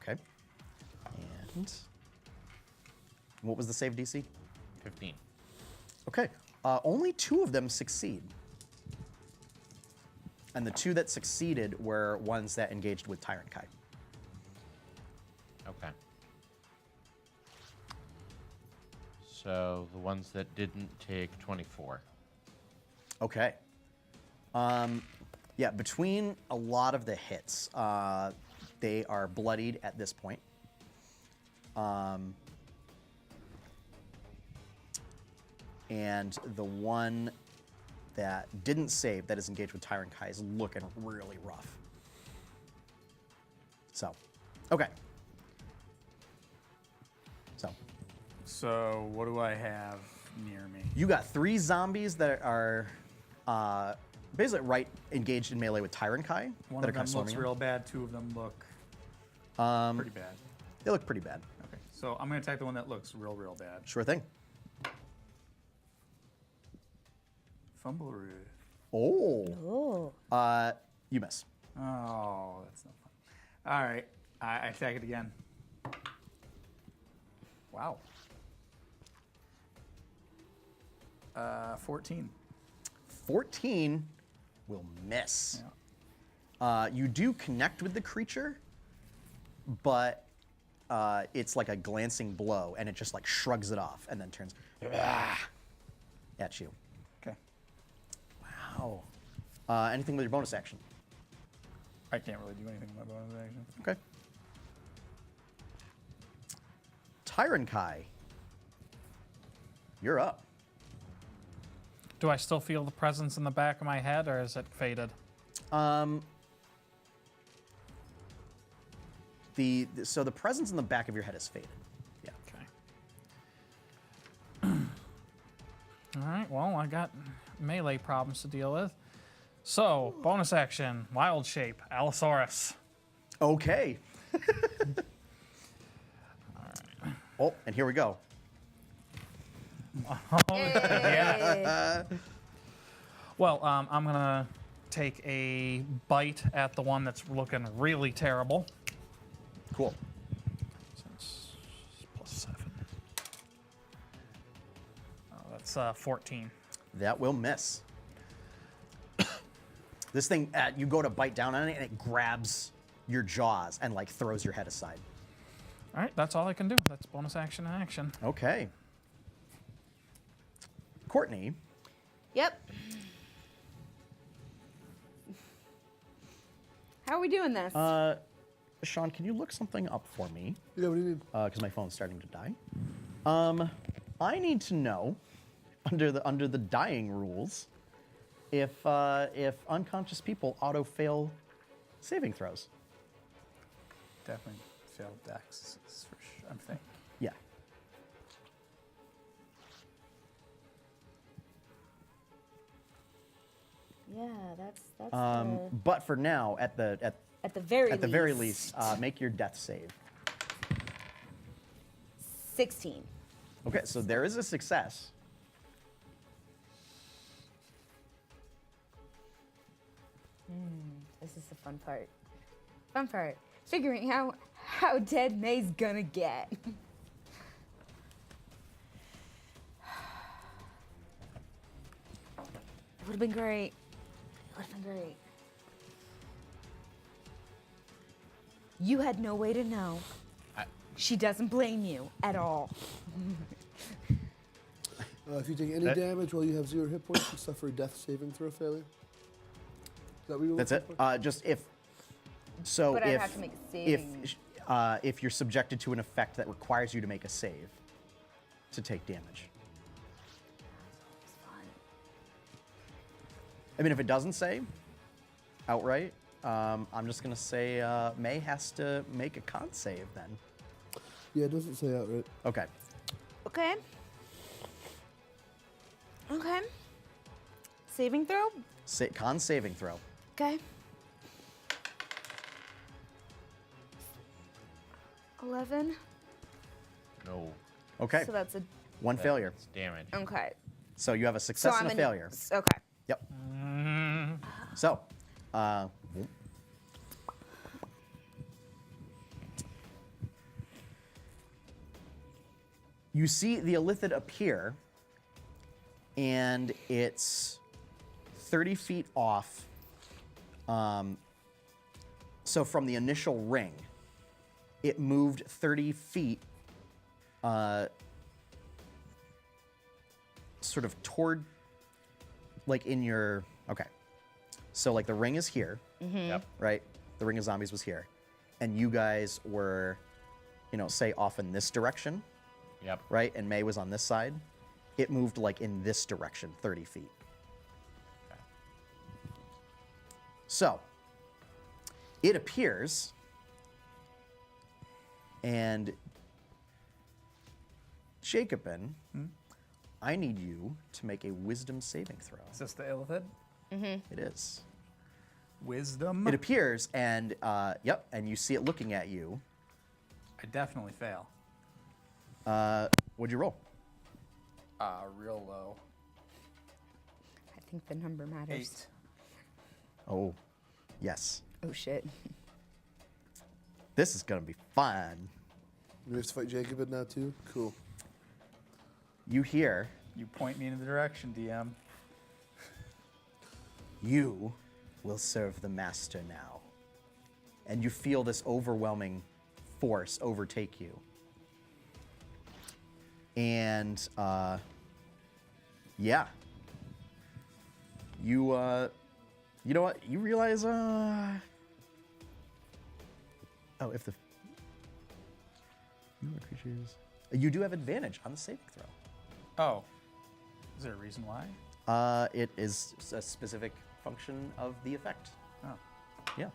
Okay. And what was the save DC? 15. Okay. Only 2 of them succeed. And the 2 that succeeded were ones that engaged with Tyrant Kai. Okay. So the ones that didn't take 24. Okay. Yeah, between a lot of the hits, they are bloodied at this point. And the one that didn't save, that is engaged with Tyrant Kai, is looking really rough. So, okay. So what do I have near me? You got 3 zombies that are basically engaged in melee with Tyrant Kai. One that of are kind them of looks swarming real bad. 2 of them look pretty bad. They look pretty bad. Okay, so I'm gonna attack the one that looks real bad. Sure thing. Fumbleroo. Oh. Oh. You miss. Oh, that's not fun. All right, I attack it again. Wow. 14. 14 will miss. You do connect with the creature, but it's like a glancing blow, and it just like shrugs it off and then turns at you. Okay. Wow. Anything with your bonus action? I can't really do anything with my bonus action. Okay. Tyrant Kai, you're up. Do I still feel the presence in the back of my head, or is it faded? So the presence in the back of your head is faded. Yeah. Okay. All right. Well, I got melee problems to deal with. So, bonus action, wild shape, Allosaurus. Okay. Oh, and here we go. Hey. Well, I'm gonna take a bite at the one that's looking really terrible. Cool. Since +7. Oh, that's 14. That will miss. This thing, you go to bite down on it, and it grabs your jaws and like throws your head aside. All right, that's all I can do. That's bonus action and action. Okay. Courtney, Yep. How are we doing this? Sean, can you look something up for me? Yeah, what do you need? Because my phone's starting to die. I need to know, under the dying rules, if unconscious people auto fail saving throws. Definitely failed Dex for sure. I'm thinking. Yeah. yeah, that's But for now, at the at the very least, make your death save. 16. Okay, so there is a success. This is the fun part. Fun part. Figuring out how dead May's gonna get. It would have been great. It would have been great. You had no way to know. She doesn't blame you at all. If you take any damage while you have 0 hit points, you suffer a death saving throw failure. Is that what you're That's looking it. for? Just if. So But I'd if have to make a saving. if you're subjected to an effect that requires you to make a save to take damage. It's fun. I mean, if it doesn't say outright, I'm just gonna say May has to make a con save then. Yeah, it doesn't say outright. Okay. Okay. Okay. Saving throw? Con saving throw. Okay. 11. No. Okay. So that's a One failure. That's damage. okay. So you have a success and a failure. Okay. Yep. So, you see the Illithid appear, and it's 30 feet off. So from the initial ring, it moved 30 feet sort of toward, like in your, okay. So like the ring is here, Yep. right? The ring of zombies was here. And you guys were, say off in this direction, Yep. right? And May was on this side. It moved like in this direction, 30 feet. Okay. So, it appears, and Jacobin, I need you to make a wisdom saving throw. Is this the Illithid? It is. Wisdom. It appears, and yep, and you see it looking at you. I definitely fail. What'd you roll? Real low. I think the number matters. 8. Oh, yes. Oh shit. This is gonna be fun. We have to fight Jacob now too? Cool. You hear, You point me in the direction, DM. you will serve the master now. And you feel this overwhelming force overtake you. And, yeah. You know what? You realize, oh, if the... You are creatures... You do have advantage on the saving throw. Oh. Is there a reason why? It is a specific function of the effect. Oh. Yeah.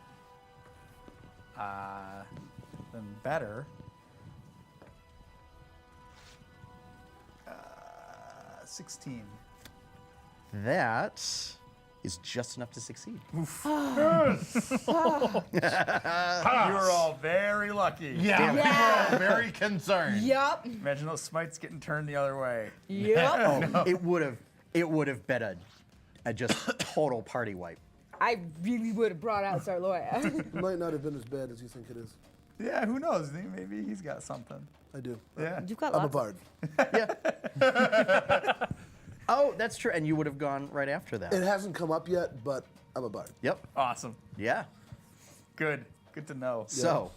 Then better. 16. That is just enough to succeed. You were all very lucky. Yeah, we Yeah. were all very concerned. Yup. Imagine those smites getting turned the other way. Yup. Oh, it would have been a just total party wipe. I really would have brought out Sarloya. It might not have been as bad as you think it is. Yeah, who knows? Maybe he's got something. I do. Yeah. You've got I'm a lots. bard. Yeah. Oh, that's true. And you would have gone right after that. It hasn't come up yet, but I'm a bard. Yep. Awesome. Yeah. Good. Good to know. So,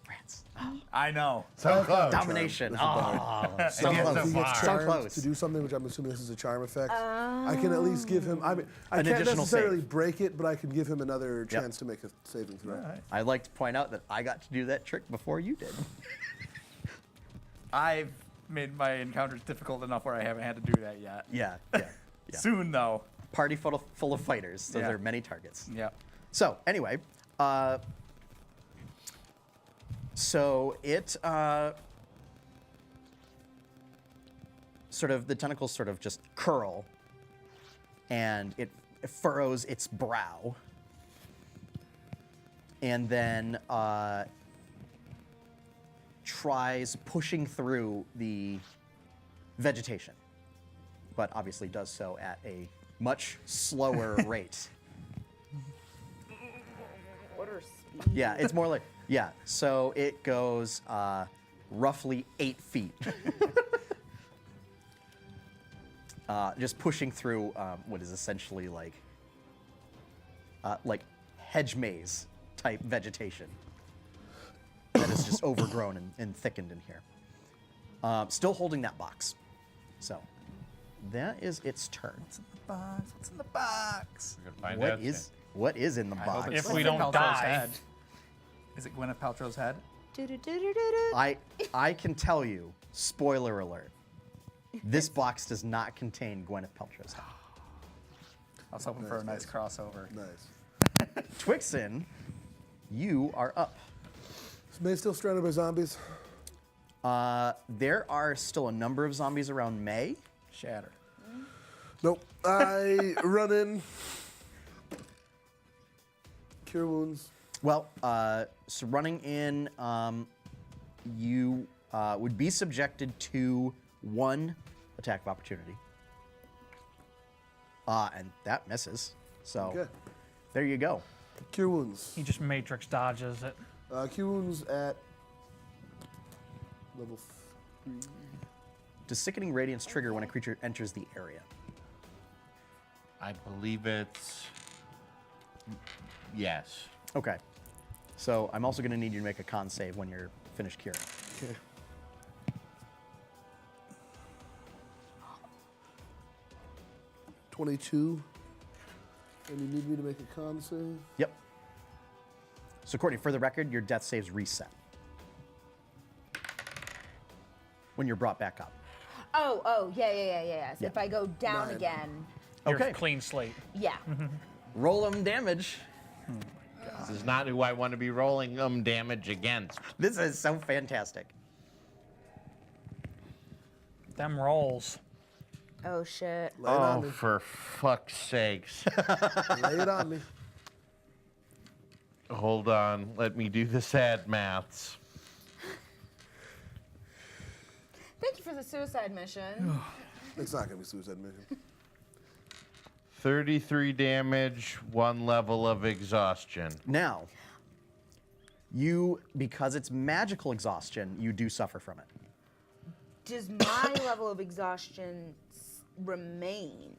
France. I know. So close. Domination. As a bard. Oh, so It gets close. so He gets far. So charmed close. to do something, which I'm assuming this is a charm effect. I can at least give him. I mean, I An can't additional necessarily save. break it, but I can give him another chance to make a saving throw. I'd like to point out that I got to do that trick before you did. I've made my encounters difficult enough where I haven't had to do that yet. Yeah. Yeah. Yeah. Soon, though. Party full of fighters, so Yeah. there are many targets. Yeah. So anyway, so it sort of the tentacles sort of just curl, and it furrows its brow, and then tries pushing through the vegetation, but obviously does so at a much slower rate. Quarter speed. Yeah, it's more like, yeah, so it goes roughly 8 feet. Just pushing through what is essentially like hedge maze type vegetation that is just overgrown and thickened in here. Still holding that box. So that is its turn. What's in the box? What's in the box? We're gonna find out What is in the box? If Gwyneth we don't Paltrow's die. head. Is it Gwyneth Paltrow's head? Do-do-do-do-do-do. I can tell you, spoiler alert, this box does not contain Gwyneth Paltrow's head. I was hoping for a nice crossover. Nice. Twixen, you are up. Is May still surrounded by zombies? There are still a number of zombies around May. Shatter. Nope. I run in. Cure wounds. Well, so running in, you would be subjected to 1 attack of opportunity. And that misses. So Okay. there you go. Cure wounds. He just matrix dodges it. Cure wounds at level 3. Does Sickening Radiance trigger when a creature enters the area? I believe it's yes. Okay. So I'm also going to need you to make a con save when you're finished curing. Okay. $22. And you need me to make a con save? Yep. So Courtney, for the record, your death saves reset when you're brought back up. Oh, yeah. So Yeah. if I go down 9. again, You're Okay. clean slate. yeah. Roll them damage. This is not who I want to be rolling damage against. This is so fantastic. Them rolls. Oh shit. Lay it on Oh, me. for fuck's sakes. Lay it on me. Hold on. Let me do the sad maths. Thank you for the suicide mission. It's not going to be suicide mission. 33 damage, 1 level of exhaustion. Now, because it's magical exhaustion, you do suffer from it. Does my level of exhaustion remain?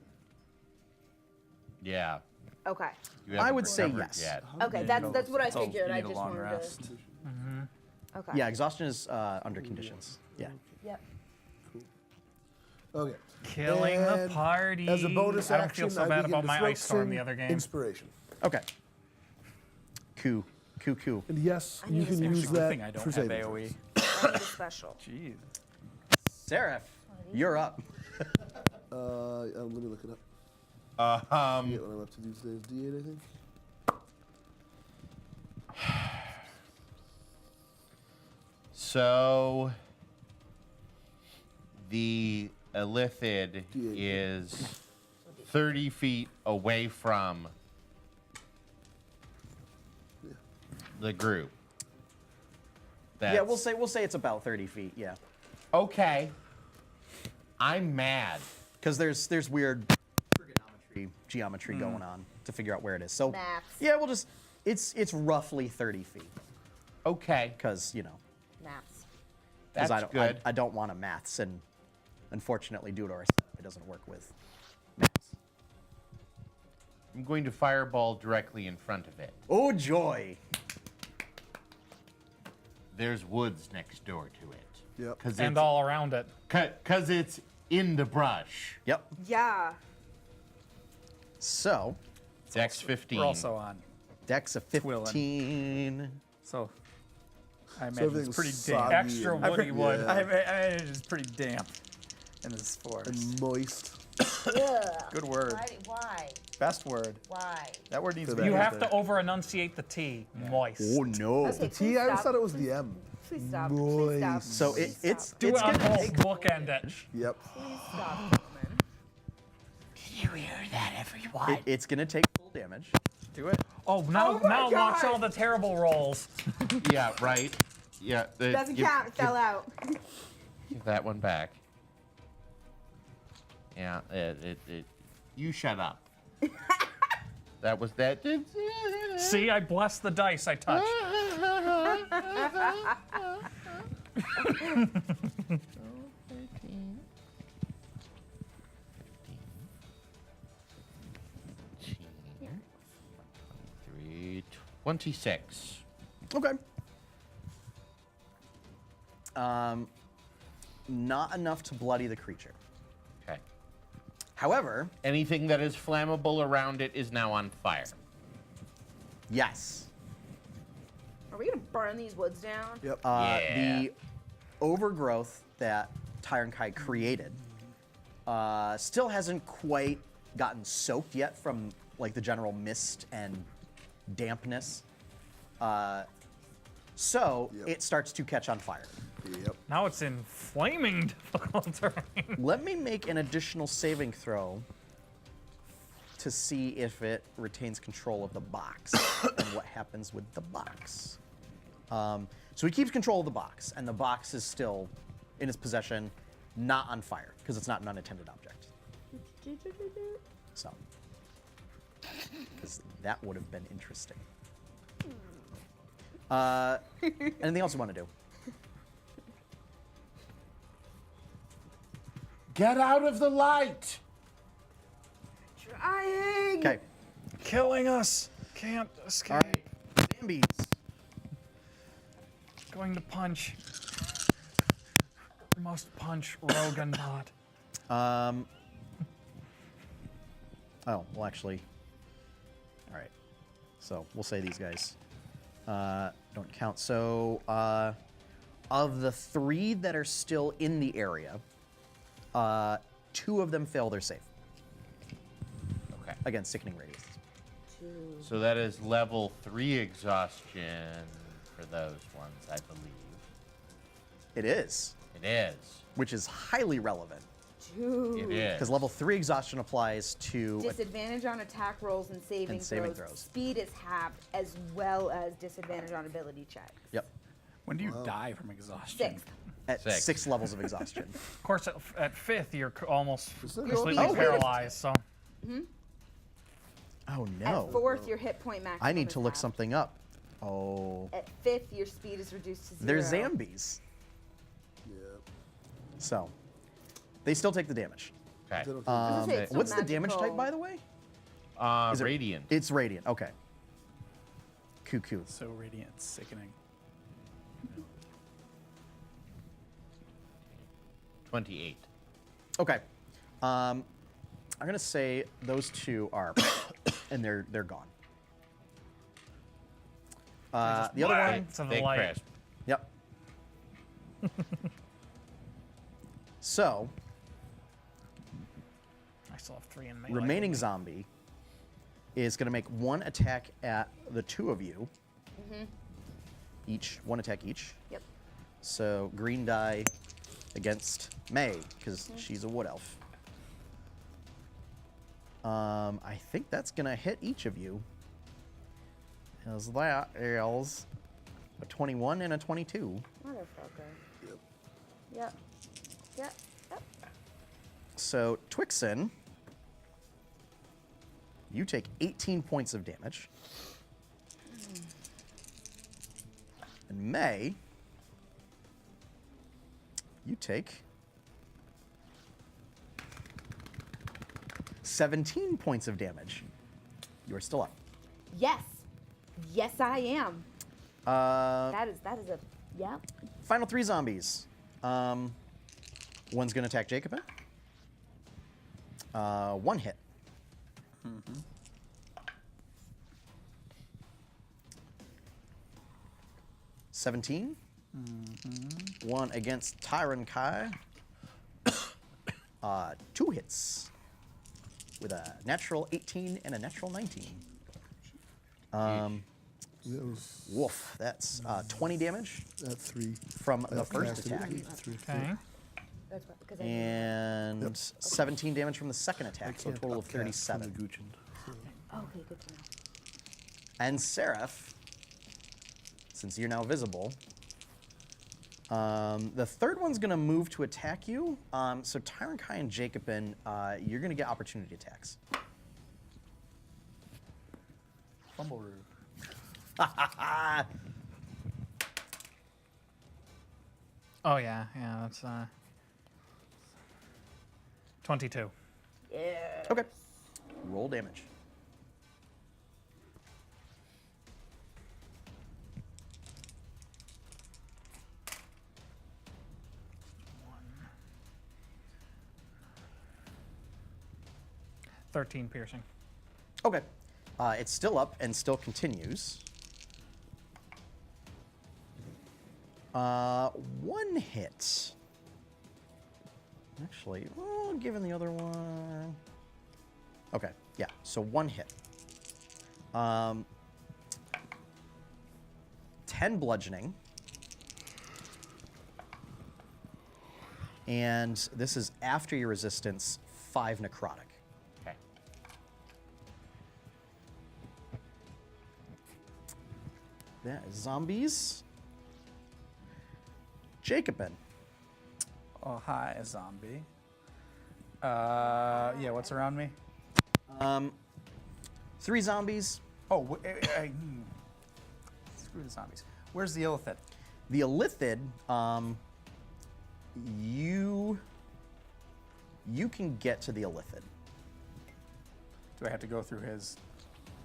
Yeah. Okay. You I haven't would say recovered yes. yet. Okay, that's what I So figured. you I need a just long wanted rest. to. Okay. Yeah, exhaustion is under conditions. Yeah. Yep. Okay. Killing the And party. As a bonus I don't action, feel so I bad begin about to my throat ice storm sing the other game. Inspiration. Okay. Coo. And yes, I you need can a use special that thing I don't for have saving AoE. throws. I need a special. Jeez. Seraph, you're up. Let me look it up. Forget what I'm up to these days. D8, I think. So the Illithid is 30 feet away from the group. Yeah, we'll say it's about 30 feet. Yeah, Okay. I'm mad. because there's weird geometry going on to figure out where it is. So Maths. yeah, we'll just it's roughly 30 feet Okay. because Maps. That's I don't good. I don't want to maths, and unfortunately due to our setup, it doesn't work with maths. I'm going to fireball directly in front of it. Oh joy! There's woods next door to it. Yep. Cause And it's, all around it. Cause it's in the brush. Yep. Yeah. So Dex 15. We're also on. Dex of Twilling. 15. So I So imagine everything's it's pretty soggy damp. Extra and- woody wood. Yeah. I imagine it's pretty damp in this forest. and moist. Yeah. Good word. Why? Best word. Why? That word needs to For be You that. used have there. to over enunciate the T. Moist. Oh no! Okay, T, I always thought it was the M. Please stop. Please stop. Moist. So Please it's stop. Do it's it on gonna both take bookend it. Yep. Please stop, gentlemen. it's gonna take full damage. Do it. Oh, now my now watch God. all the terrible rolls. Yeah, right. Yeah. Doesn't count. It fell out. Give that one back. Yeah. You shut up. That was that. See, I blessed the dice I touched. Three, 26. Okay. Not enough to bloody the creature. Okay. However, Anything that is flammable around it is now on fire. yes, Are we gonna burn these woods down? Yep. Yeah. the overgrowth that Tyrankai created still hasn't quite gotten soaked yet from like the general mist and dampness. So Yep. it starts to catch on fire. Yep. Now it's in flaming difficult terrain. Let me make an additional saving throw to see if it retains control of the box and what happens with the box. So he keeps control of the box, and the box is still in his possession, not on fire, because it's not an unattended object. So, because that would have been interesting. Anything else you want to do? Get out of the light! Trying. Okay. Killing us. Can't escape. All right. Zambies. Going to punch. Must punch Rogan Bot. Oh, well, actually. All right. So we'll say these guys don't count. So of the 3 that are still in the area, 2 of them fail their save Okay. against sickening radius. So that is level 3 exhaustion for those ones, I believe. It is, It is. which is highly relevant Dude. It is. because level 3 exhaustion applies to. Disadvantage on attack rolls and saving, throws. Speed is halved, as well as disadvantage on ability checks. Yep. When do you die from exhaustion? 6th. At 6. 6 levels of exhaustion. Of course, at 5th, you're almost that- completely You'll be paralyzed. So Oh At no. 4th, your hit point maximum I need is to look halved. something up. Oh. At 5th, your speed is reduced to 0. They're zombies. Yep. So they still take the damage. Okay. They don't I was gonna say, it's still What's the damage type, magical. by the way? Is it- Radiant. It's radiant. Okay. Cuckoo. So radiant, sickening. 28. Okay. I'm gonna say those 2 are, and they're gone. The other Wow. one. To the Big light. crisp. Yep. So I still have 3 in melee. remaining zombie is gonna make 1 attack at the 2 of you. Each 1 attack each. Yep. So green die against May, because she's a wood elf. I think that's going to hit each of you. As that is a 21 and a 22. Motherfucker. Yep. Yep. So, Twixen, you take 18 points of damage. And May, you take 17 points of damage. You are still up. Yes. Yes, I am. That is a yep. Final 3 zombies. One's going to attack Jacobin. 1 hit. 17. 1 against Tyron Kai. 2 hits with a natural 18 and a natural 19. That was Woof. That's 20 damage at 3. from the first casted attack. at 3. Okay. That's what, because And 17 damage from the second attack, so a total of 37. Okay, good to know. And Seraph, since you're now visible, the third one's going to move to attack you. So Tyron Kai and Jacobin, you're going to get opportunity attacks. Fumble room. Oh yeah, that's 22. Yeah. Okay. Roll damage. One. 13 piercing. Okay. It's still up and still continues. 1 hit. Actually, given the other one. Okay, yeah, so 1 hit. 10 bludgeoning. And this is after your resistance, 5 necrotic. Okay. That is zombies. Jacobin. Oh, hi, zombie. Yeah, what's around me? 3 zombies. Oh, screw the zombies. Where's the illithid? The Illithid, you can get to the Illithid. Do I have to go through his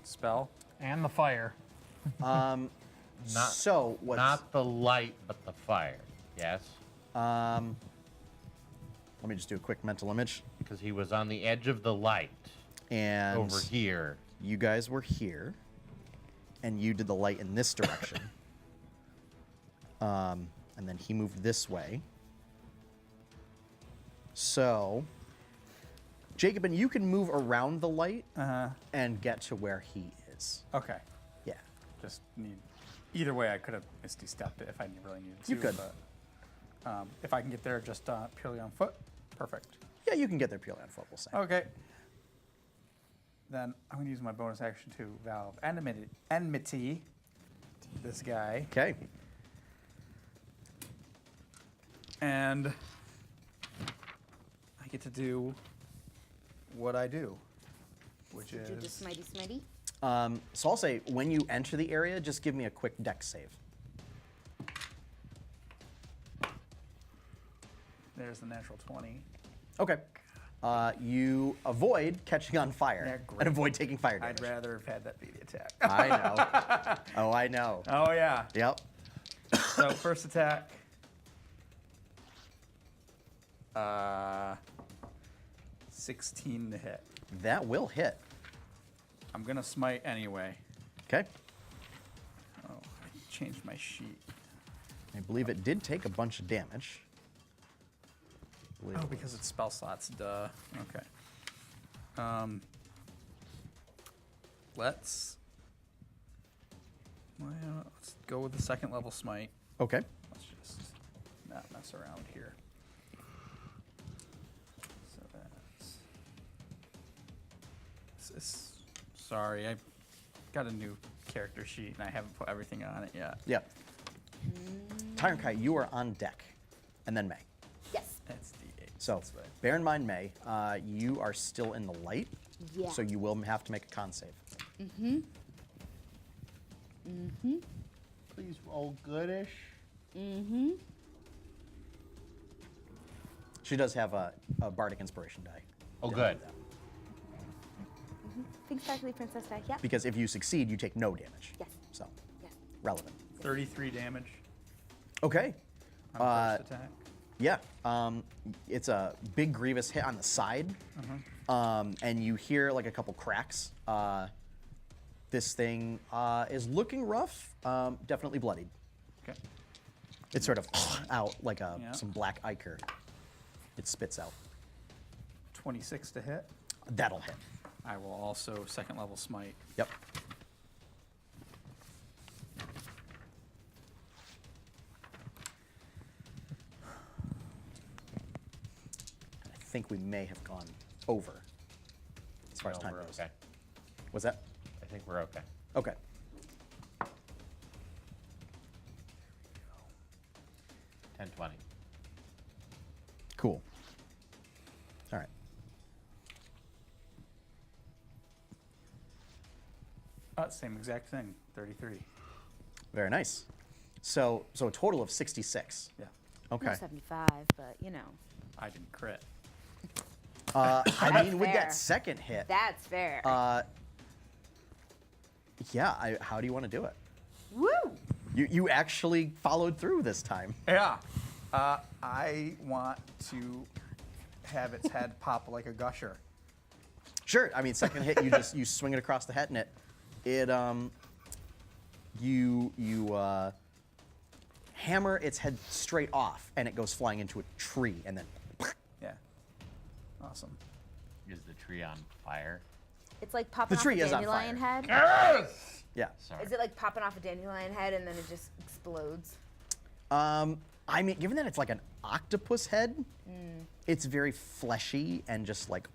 spell? And the fire. Not What's the light, but the fire. Yes, let me just do a quick mental image. because he was on the edge of the light And over here. you guys were here, and you did the light in this direction. And then he moved this way. So, Jacobin, you can move around the light and get to where he is. Okay. Yeah. Just need. Either way, I could have Misty stepped it if I really needed to. You could. But, if I can get there just purely on foot, perfect. Yeah, you can get there purely on foot, we'll say. Okay. Then I'm going to use my bonus action to vow of enmity to this guy. Okay. And I get to do what I do, which Did you just is smitey smitey? So I'll say, when you enter the area, just give me a quick dex save. there's the natural 20. Okay. You avoid catching on fire Yeah, great. and avoid taking fire damage. I'd rather have had that be the attack. I know. Oh, I know. Oh yeah. Yep. So first attack. 16 to hit. That will hit. I'm gonna smite anyway. Okay. Oh, I changed my sheet. I believe it did take a bunch of damage. Oh, because it's spell slots. Duh. Okay. Let's go with the second level smite. Okay. Let's just not mess around here. Sorry, I got a new character sheet and I haven't put everything on it yet. Yep. Tyrant Kai, you are on deck, and then May. Yes. That's D8. So That's right. bear in mind, May, you are still in the light, Yeah. so you will have to make a con save. Please roll goodish. She does have a bardic inspiration die. Oh, good. Think sparkly princess die. Yep. Because if you succeed, you take no damage. Yes. So Yes. relevant. 33 damage Okay. on first attack. Yeah. It's a big grievous hit on the side, and you hear like a couple cracks. This thing is looking rough. Definitely bloodied. Okay. It's sort of out like Yeah. some black ichor. It spits out. 26 to hit. That'll hit. I will also second level smite. Yep. I think we may have gone over as far as No, time we're goes. okay. What's that? I think we're okay. Okay. 10-20. Cool. All right. Same exact thing. 33. Very nice. So a total of 66. Yeah. Okay. No 75, but you know. I didn't crit. I mean, with fair. that second hit, That's fair. yeah. How do you want to do it? Woo! You actually followed through this time. Yeah. I want to have its head pop like a gusher. Sure. I mean, second hit, you swing it across the head, and you hammer its head straight off, and it goes flying into a tree, and then Yeah. Awesome. Is the tree on fire? It's like popping The off tree a is on dandelion fire. head. yeah. Sorry. Is it like popping off a dandelion head and then it just explodes? I mean, given that it's like an octopus head, it's very fleshy and just like,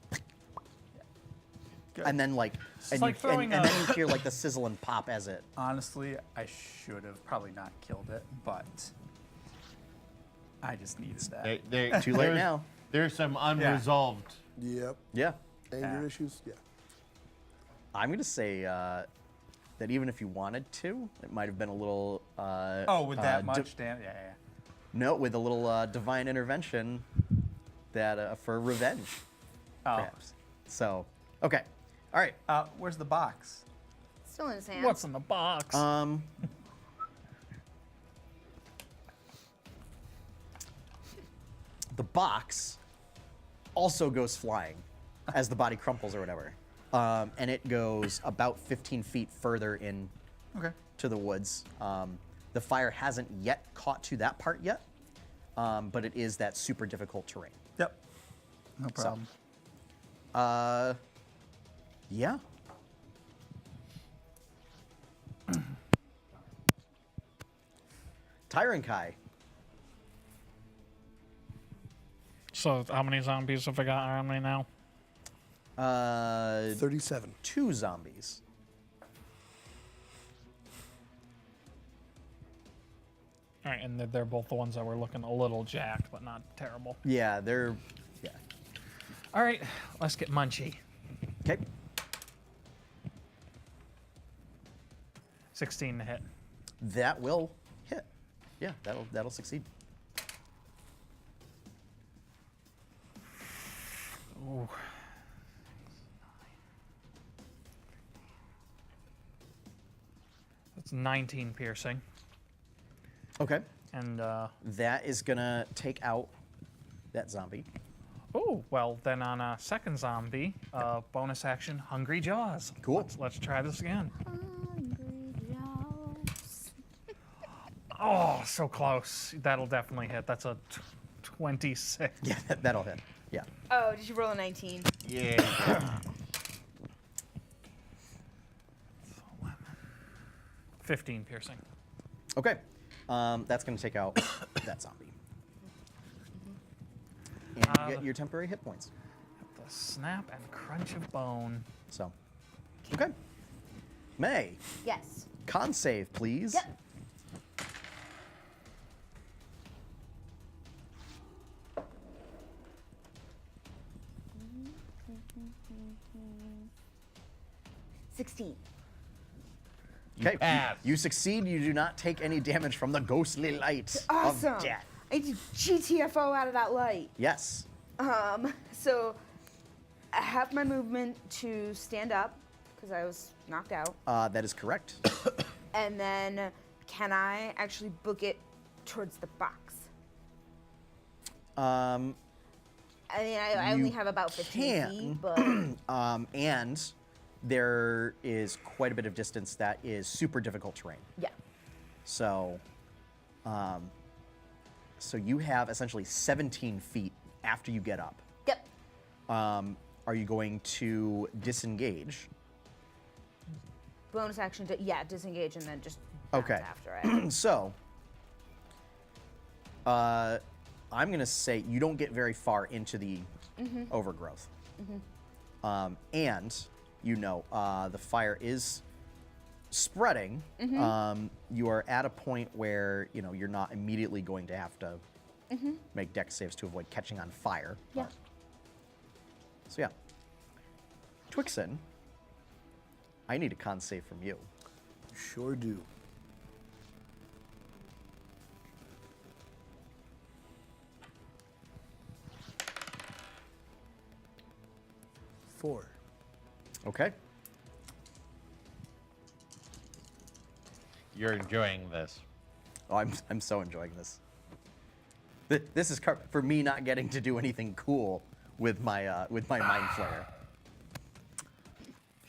Good. and then like, and, like you, and, throwing and a- then you hear like the sizzle and pop as it. Honestly, I should have probably not killed it, but I just needed that. Too late now. There's some unresolved. Yep. Yeah. Anger Yeah. issues. Yeah. I'm gonna say that even if you wanted to, it might have been a little. With that much damage? Yeah. No, with a little divine intervention, that for revenge, Oh. perhaps. So, okay, all right. Where's the box? Still in his hand. What's in the box? The box also goes flying as the body crumples or whatever, and it goes about 15 feet further in Okay. to the woods. The fire hasn't yet caught to that part yet, but it is that super difficult terrain. Yep. No problem. Yeah. Tyrant Kai. So how many zombies have I got around me now? 37. 2 zombies. All right, and they're both the ones that were looking a little jacked, but not terrible. Yeah, they're. Yeah. All right, let's get munchy. Okay. 16 to hit. That will hit. Yeah, that'll succeed. Ooh. That's 19 piercing. Okay. And, That is gonna take out that zombie. oh, well, then on a second zombie, bonus action, Hungry Jaws. Cool. Let's try this again. Hungry Jaws. Oh, so close. That'll definitely hit. That's a 26. Yeah, that'll hit. Yeah. Oh, did you roll a 19? Yeah. 15 piercing. Okay. That's gonna take out that zombie. And you get your temporary hit points. The snap and crunch of bone. So Okay. May, Yes. con save, please. Yep. $16. Okay. pass. You succeed. You do not take any damage from the ghostly light Awesome. of death. I did GTFO out of that light. Yes. So I have my movement to stand up because I was knocked out. That is correct. And then can I actually book it towards the box? I mean, I only You have about 15 can. feet, but And there is quite a bit of distance that is super difficult terrain. yeah. So, so you have essentially 17 feet after you get up. Yep. Are you going to disengage? Bonus action to, yeah, disengage and then just bounce Okay. after it. So, I'm gonna say you don't get very far into the overgrowth, and you know the fire is spreading. You are at a point where you know you're not immediately going to have to make dex saves to avoid catching on fire. Yeah. So yeah, Twixen, I need a con save from you. Sure do. Four. Okay. You're enjoying this. Oh, I'm so enjoying this. This is for me not getting to do anything cool with my mind flare.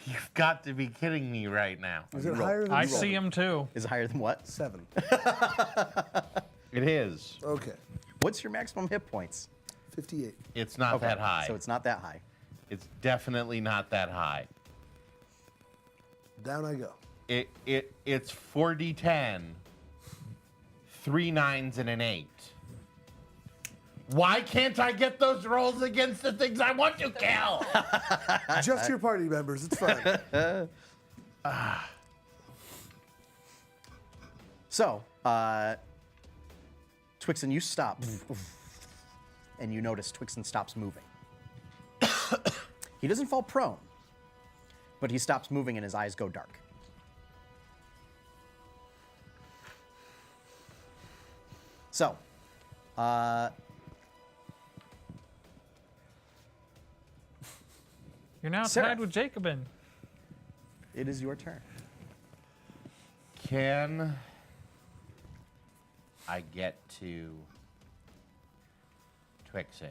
You've got to be kidding me right now. Is it roll. higher than I you rolled? see him too. Is it higher than what? 7. It is. Okay. What's your maximum hit points? 58. It's not Okay, that high. So it's not that high. It's definitely not that high. Down I go. It's 4d10, 3 9s and an 8. Why can't I get those rolls against the things I want to kill? Just your party members. It's fine. So, Twixen, you stop, and you notice Twixen stops moving. He doesn't fall prone, but he stops moving and his eyes go dark. So, You're now Sarah. tied with Jacobin. it is your turn. Can I get to Twixen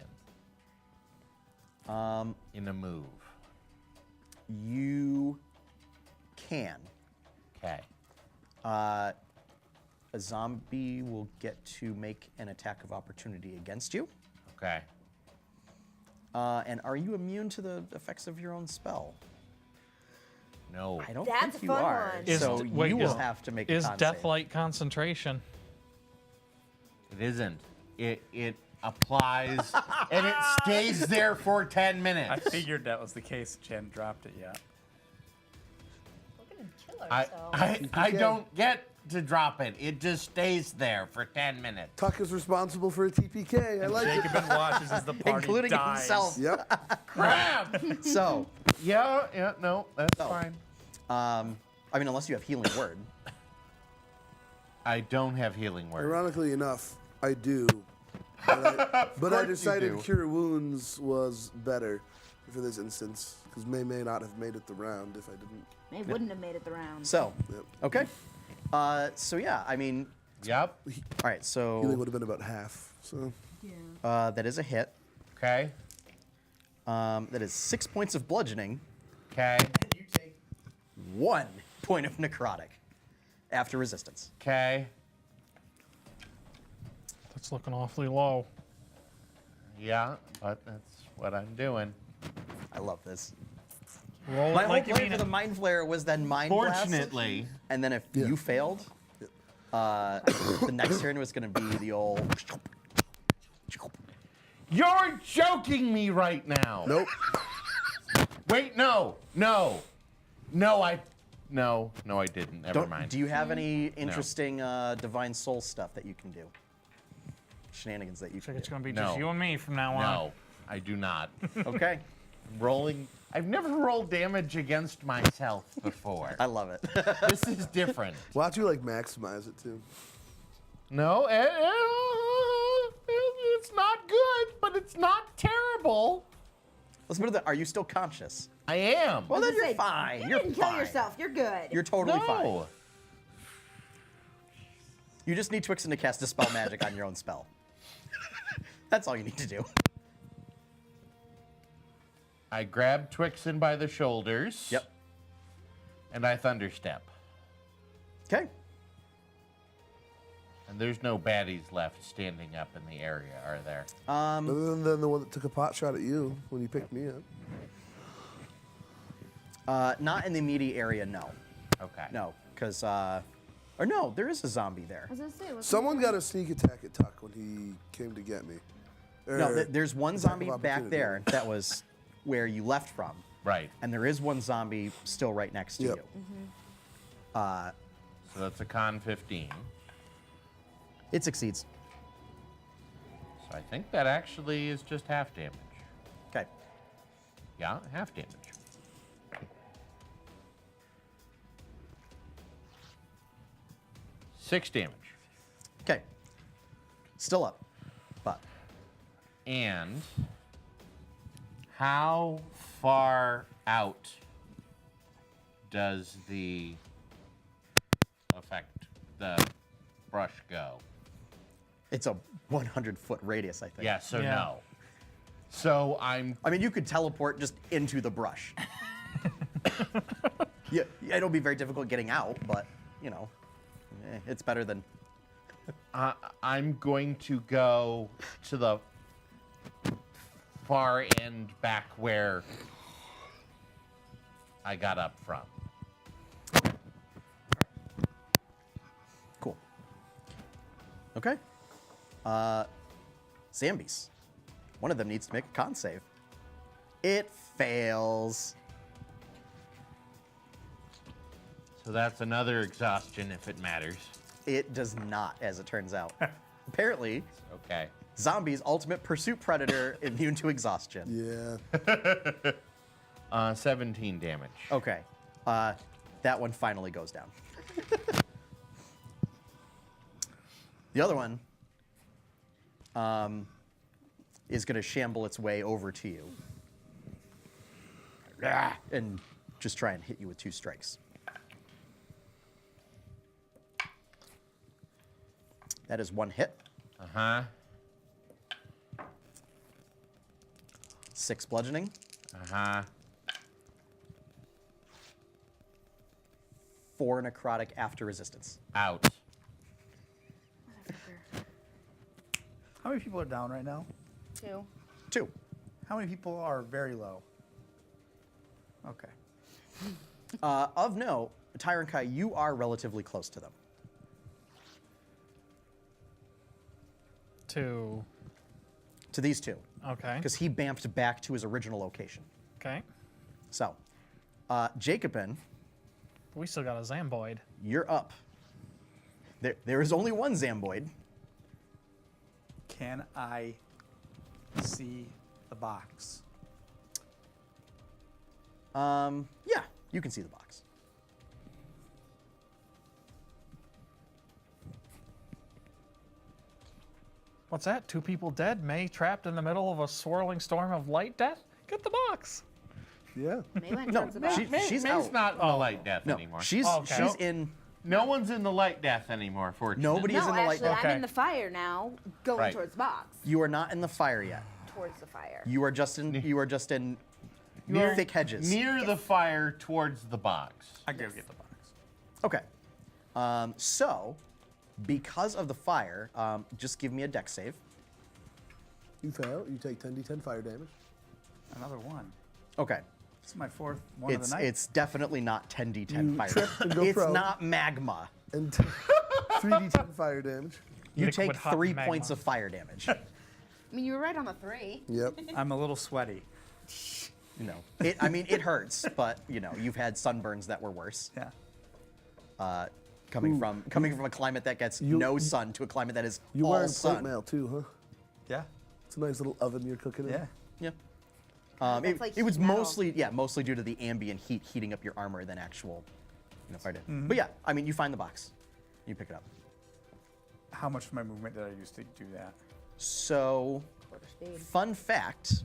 in a move? You can. Okay. A zombie will get to make an attack of opportunity against you. Okay. And are you immune to the effects of your own spell? No. I don't That's think a you fun are. one. Is- So wait, you will is- have to make a Is con death save. light concentration? It isn't. It applies and it stays there for 10 I minutes. figured that was the case. Jen dropped it yet. We're gonna kill I, ourselves. I don't get to drop it. It just stays there for 10 minutes. Tuck is responsible for a TPK. I like it. Jacobin watches as the party Including dies. himself. Yep. Crap! So, yeah, no, that's Oh. fine. I mean, unless you have healing word. I don't have healing word. Ironically enough, I do. But I course you decided do. Cure Wounds was better for this instance, because may not have made it the round if I didn't. They wouldn't have made it the round. So, Yep. okay. So yeah, I mean, Yep. all right. Healing So would have been about half. So that is a hit. Okay. That is 6 points of bludgeoning. Okay. And you take 1 point of necrotic after resistance. Okay. That's looking awfully low. Yeah, but that's what I'm doing. I love this. Roll My it whole like you plan mean for it. the mind flare was then mind blast. Fortunately, And then if Yeah. you failed, the next turn was going to be the old. you're joking me right now. nope. Wait, no. No, I didn't. Never mind. Do you have any interesting divine soul stuff that you can do? Shenanigans that you Looks like can it's do. going to be No. just you and me from now on. No, I do not. Okay. Rolling. I've never rolled damage against myself before. I love it. This is different. Why don't you like maximize it too? No, it's not good, but it's not terrible. Let's put it that. Are you still conscious? I am. Well, I was then you're gonna say, fine. You You're didn't kill fine. yourself. You're good. You're totally fine. No. You just need Twixen to cast Dispel Magic on your own spell. That's all you need to do. I grab Twixen by the shoulders. Yep. And I thunderstep. Okay. And there's no baddies left standing up in the area, are there? Other than the one that took a pot shot at you when you picked me up. Not in the immediate area, no. Okay. No, because, or no, there is a zombie there. I was gonna say, what's Someone got a sneak attack at Tuck when he came to get me. No, Or there's one attack zombie of back opportunity. there that was where you left from. Right. And there is one zombie still right next to Yep. you. Mm-hmm. So that's a con 15. It succeeds. So I think that actually is just half damage. Okay. Yeah, half damage. Six damage. Okay. Still up. But And how far out does the brush go? it's a 100-foot radius, I think. Yeah, so Yeah. no. So I'm I mean, you could teleport just into the brush. Yeah, it'll be very difficult getting out, but, you know, it's better than... I'm going to go to the far end back where I got up from. Cool. Okay. Zombies. One of them needs to make a con save. It fails. So that's another exhaustion if it matters. It does not, as it turns out. Apparently, Okay. zombies, ultimate pursuit predator, immune to exhaustion. Yeah. 17 damage. Okay. That one finally goes down. The other one is going to shamble its way over to you. And just try and hit you with 2 strikes. That is 1 hit. Uh-huh. 6 bludgeoning. Uh-huh. 4 necrotic after resistance. Out. How many people are down right now? 2. 2. How many people are very low? Okay. Of note, Tyrant Kai, you are relatively close to them. To To these 2. okay. Because he bamped back to his original location. Okay. So, Jacobin, We still got a Zamboid. you're up. There is only one Zamboid. Can I see the box? Yeah, you can see the box. What's that? 2 people dead? May trapped in the middle of a swirling storm of light death? Get the box. Yeah. May went No, towards the box. she's May's out. not in the light death No, anymore. she's Okay. she's in. No one's in the light death anymore, fortunately. Nobody is No, in the light. actually, death. I'm in the fire now, going Right. towards the box. You are not in the fire yet. Towards the fire. You are just in. You are just in Near- thick hedges. Near the fire towards the box. I go get the box. Okay. So, because of the fire, just give me a dex save. You fail. You take 10d10 fire damage. Another one. Okay. This is my 4th one of It's the night. it's definitely not 10d10 You fire. trip and go It's prone. not magma. And 3d10 fire damage. You Liquid take hot 3 magma. points of fire damage. I mean, you were right on the 3. Yep. I'm a little sweaty. you know, it hurts, but you know, you've had sunburns that were worse. Yeah. Coming from a climate that gets no sun to a climate that is You're all wearing plate sun. mail too, huh? Yeah. It's a nice little oven you're cooking in. Yeah. Yeah. That's like It was heat metal. mostly due to the ambient heat heating up your armor than actual, you know, fire. Mm-hmm. But yeah, I mean, you find the box, you pick it up. How much of my movement did I use to do that? So, Quarter speed. fun fact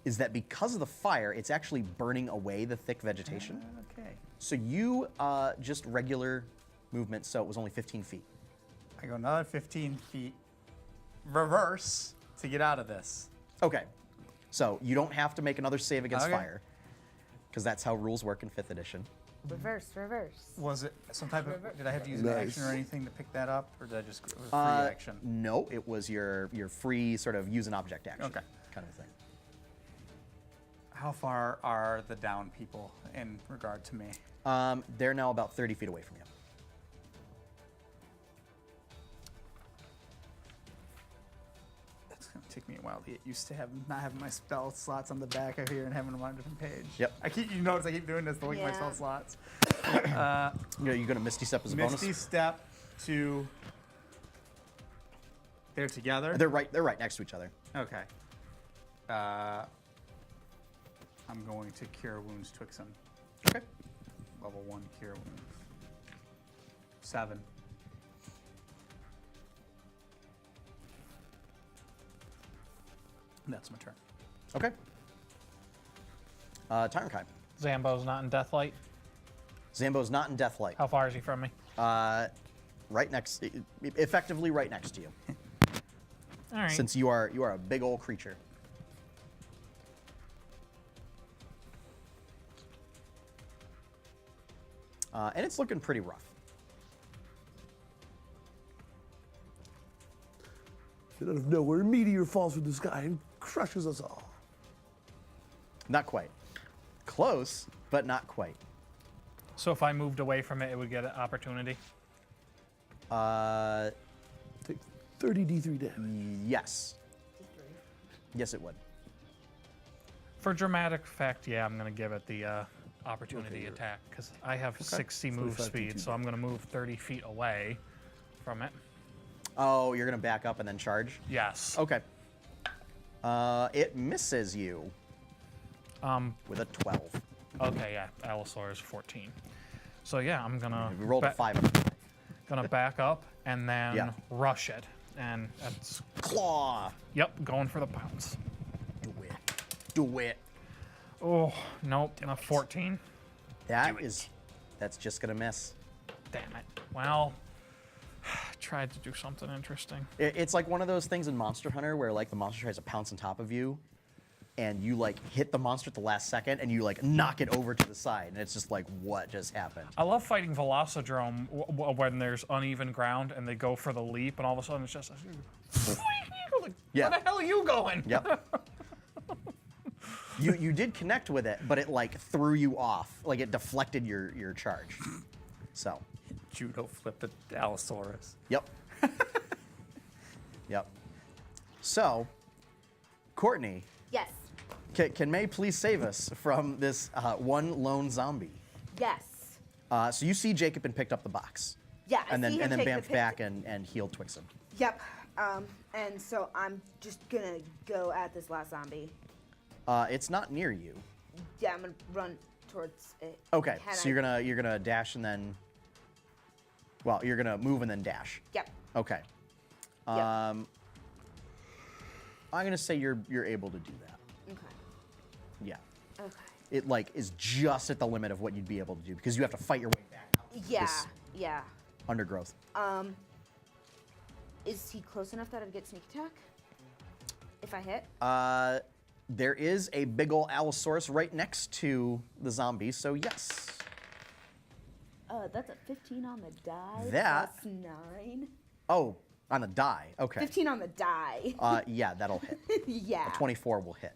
is that because of the fire, it's actually burning away the thick vegetation. Okay. So you just regular movement, so it was only 15 feet. I go another 15 feet reverse to get out of this. Okay, so you don't have to make another save against Okay. fire, because that's how rules work in 5th edition. Reverse. Was it some type of? Did I have to use an action or anything to pick that up, or did I just it was a free action? No, it was your free sort of use an object action Okay. kind of thing. How far are the down people in regard to me? They're now about 30 feet away from you. It's gonna take me a while to get used to not having my spell slots on the back of here and having them on a different page. Yep. You notice I keep doing this to link my Yeah. spell slots. You're gonna Misty Step as a Misty bonus. step to. They're together. They're right next to each other. Okay. I'm going to Cure Wounds Twixen. Okay. Level 1 Cure Wounds. 7. That's my turn. Okay. Tyrankai. Zambo's not in Deathlight. Zambo's not in Deathlight. How far is he from me? Effectively right next to you. All right. Since you are a big old creature. And it's looking pretty rough. Then out of nowhere, a meteor falls from the sky and crushes us all. Not quite. Close, but not quite. So if I moved away from it, it would get an opportunity. Take 30 d3 damage. Yes. Yes, it would. For dramatic effect, yeah, I'm going to give it the opportunity attack because I have 60 move 45 speed, d2 so I'm going to move 30 feet away from it. Oh, you're gonna back up and then charge? Yes. Okay. It misses you with a 12. Okay, yeah, Allosaur is 14. So yeah, I'm gonna We rolled a 5. gonna back up and then Yeah. rush it, and that's Claw. going for the pounce. Do it. Do it. Oh nope, a 14. That's just gonna miss. Damn it. Well, tried to do something interesting. It's like one of those things in Monster Hunter where like the monster tries to pounce on top of you, and you like hit the monster at the last second, and you like knock it over to the side, and it's just like, what just happened? I love fighting Velocidrome when there's uneven ground and they go for the leap, and all of a sudden it's just like, Yeah. where the hell are you going? Yep. You did connect with it, but it like threw you off, like it deflected your charge. So. Judo flip the Allosaurus. Yep. Yep. So, Courtney, Yes. can May please save us from this one lone zombie? Yes. So you see Jacob and picked up the box. Yeah. I And then see him take the bamfed pic- back and healed Twixen. Yep. And so I'm just gonna go at this last zombie. It's not near you. Yeah, I'm gonna run towards it. Okay, Can so I- you're gonna dash and then, well, you're gonna move and then dash. Yep. Okay. Yep. I'm gonna say you're able to do that. Okay. Yeah. Okay. It like is just at the limit of what you'd be able to do because you have to fight your way back out of Yeah. this Yeah. undergrowth. Is he close enough that I'd get sneak attack? If I hit? There is a big ol' Allosaurus right next to the zombie, so yes. That's a 15 on the die. That- Plus 9. Oh, on the die. Okay. 15 on the die. Yeah, that'll hit. Yeah. 24 will hit.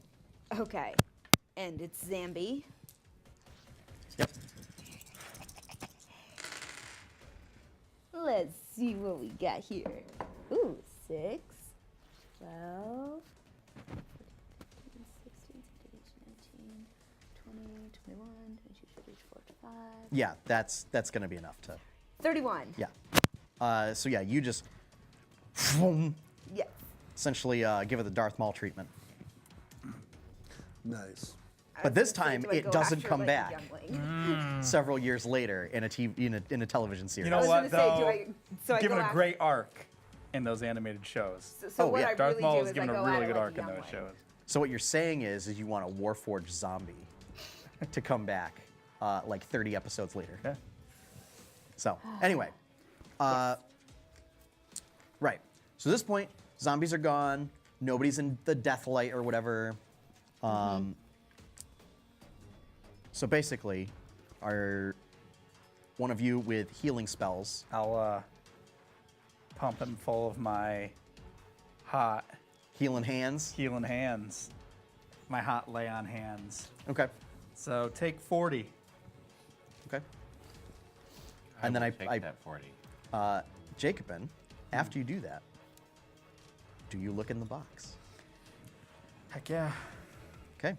Okay. And it's Zambi. Yep. Let's see what we got here. Ooh, 6, 12, 16, 17, 18, 19, 21, 22, 23, 24, 25. Yeah, that's going to be enough to. 31. Yeah. So yeah, you just Yes. essentially give it the Darth Maul treatment. Nice. But this I was gonna say, time do I it go doesn't after, come like, back. a youngling? Several years later in a television series. You know was what, gonna say, do though? I- so I Given go a after- great arc in those animated shows. So Oh, what yeah. I Darth really Maul do is is I given a go really at it good like arc a in those youngling. shows. So what you're saying is you want a Warforged zombie to come back like 30 episodes later. Yeah. So anyway, right. So at this point, zombies are gone. Nobody's in the death light or whatever. So basically, are one of you with healing spells? I'll pump him full of my hot Healing hands. healing hands. My hot lay on hands. Okay. So take 40. Okay. I And then will I- take I- that 40. Jacobin, after you do that, do you look in the box? Heck yeah. Okay.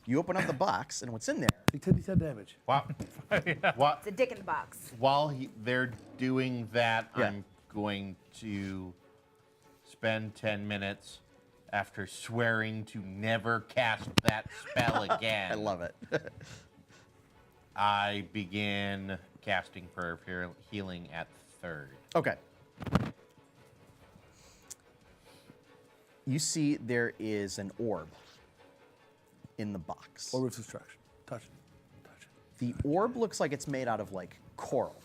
You open up the box, and what's in there? Take 10d10 damage. While, It's a dick in the box. while they're doing that, Yeah. I'm going to spend 10 minutes after swearing to never cast that spell again. I love it. I begin casting Prayer of Healing at third. Okay. You see there is an orb in the box. Or with distraction. Touch it. Touch it. The orb looks like it's made out of like coral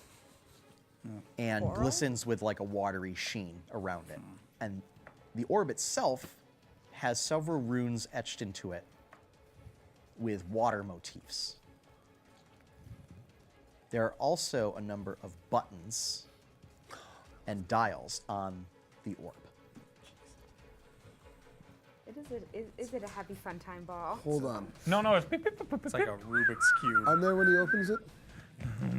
and Coral? glistens with like a watery sheen around it. And the orb itself has several runes etched into it with water motifs. There are also a number of buttons and dials on the orb. Is it a happy fun time ball? Hold on. No, it's beep, beep, beep, beep, It's like a Rubik's Cube. I'm there when he opens it.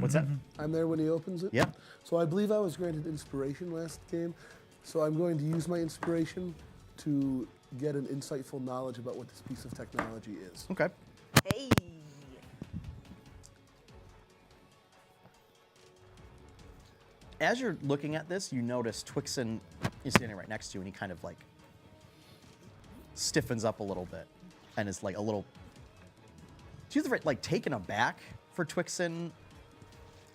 What's that? I'm there when he opens it. Yeah. So I believe I was granted inspiration last game. So I'm going to use my inspiration to get an insightful knowledge about what this piece of technology is. Okay. Hey. As you're looking at this, you notice Twixen is standing right next to you, and he kind of like stiffens up a little bit, and is like a little, to use the phrase, like taken aback for Twixen.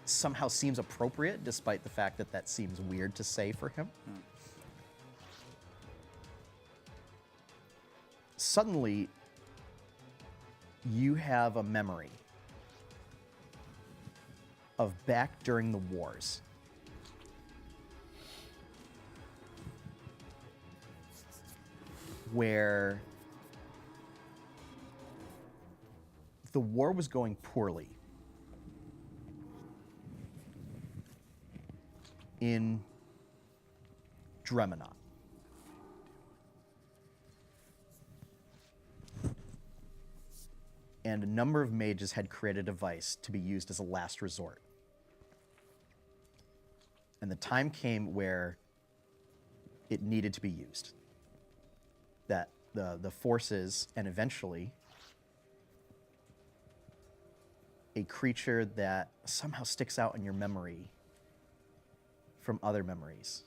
Somehow seems appropriate, despite the fact that that seems weird to say for him. Suddenly, you have a memory of back during the wars. Where the war was going poorly in Dremenot. And a number of mages had created a device to be used as a last resort. And the time came where it needed to be used. That the forces, and eventually a creature that somehow sticks out in your memory from other memories,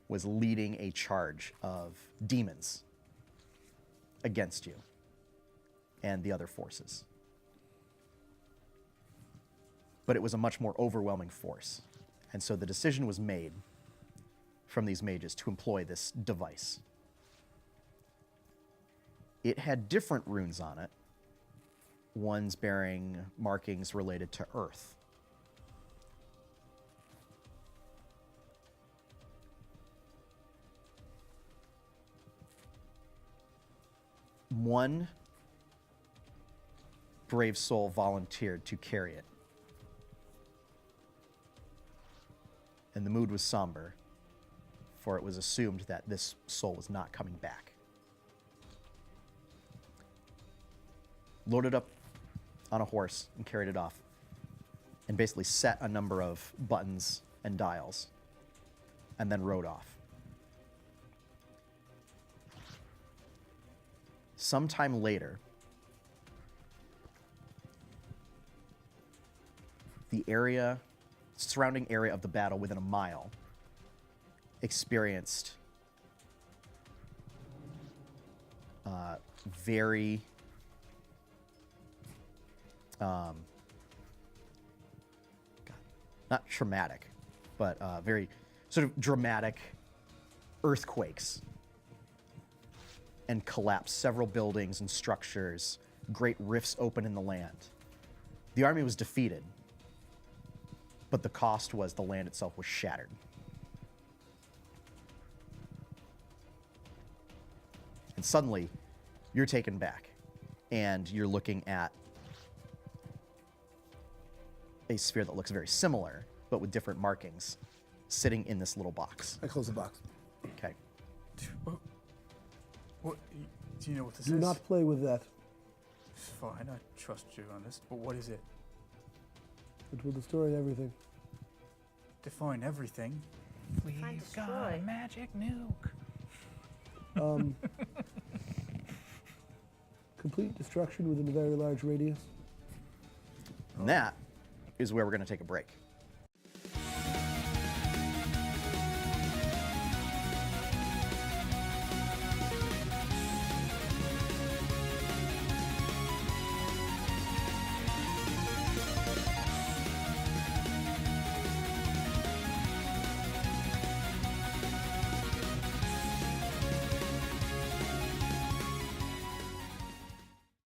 was leading a charge of demons against you and the other forces. But it was a much more overwhelming force. And so the decision was made from these mages to employ this device. It had different runes on it, ones bearing markings related to Earth. One brave soul volunteered to carry it. And the mood was somber, for it was assumed that this soul was not coming back. Loaded up on a horse and carried it off, and basically set a number of buttons and dials, and then rode off. Sometime later, the area, surrounding area of the battle within a mile experienced very not traumatic, but very sort of dramatic earthquakes and collapse several buildings and structures, great rifts open in the land. The army was defeated, but the cost was the land itself was shattered. And suddenly, you're taken back, and you're looking at a sphere that looks very similar, but with different markings, sitting in this little box. I close the box. Okay. What? Do you know what this Do is? not play with that. Fine, I trust you on this, but what is it? It will destroy everything. Define everything. We've got destroy. a magic nuke. Complete destruction within a very large radius. And that is where we're going to take a break.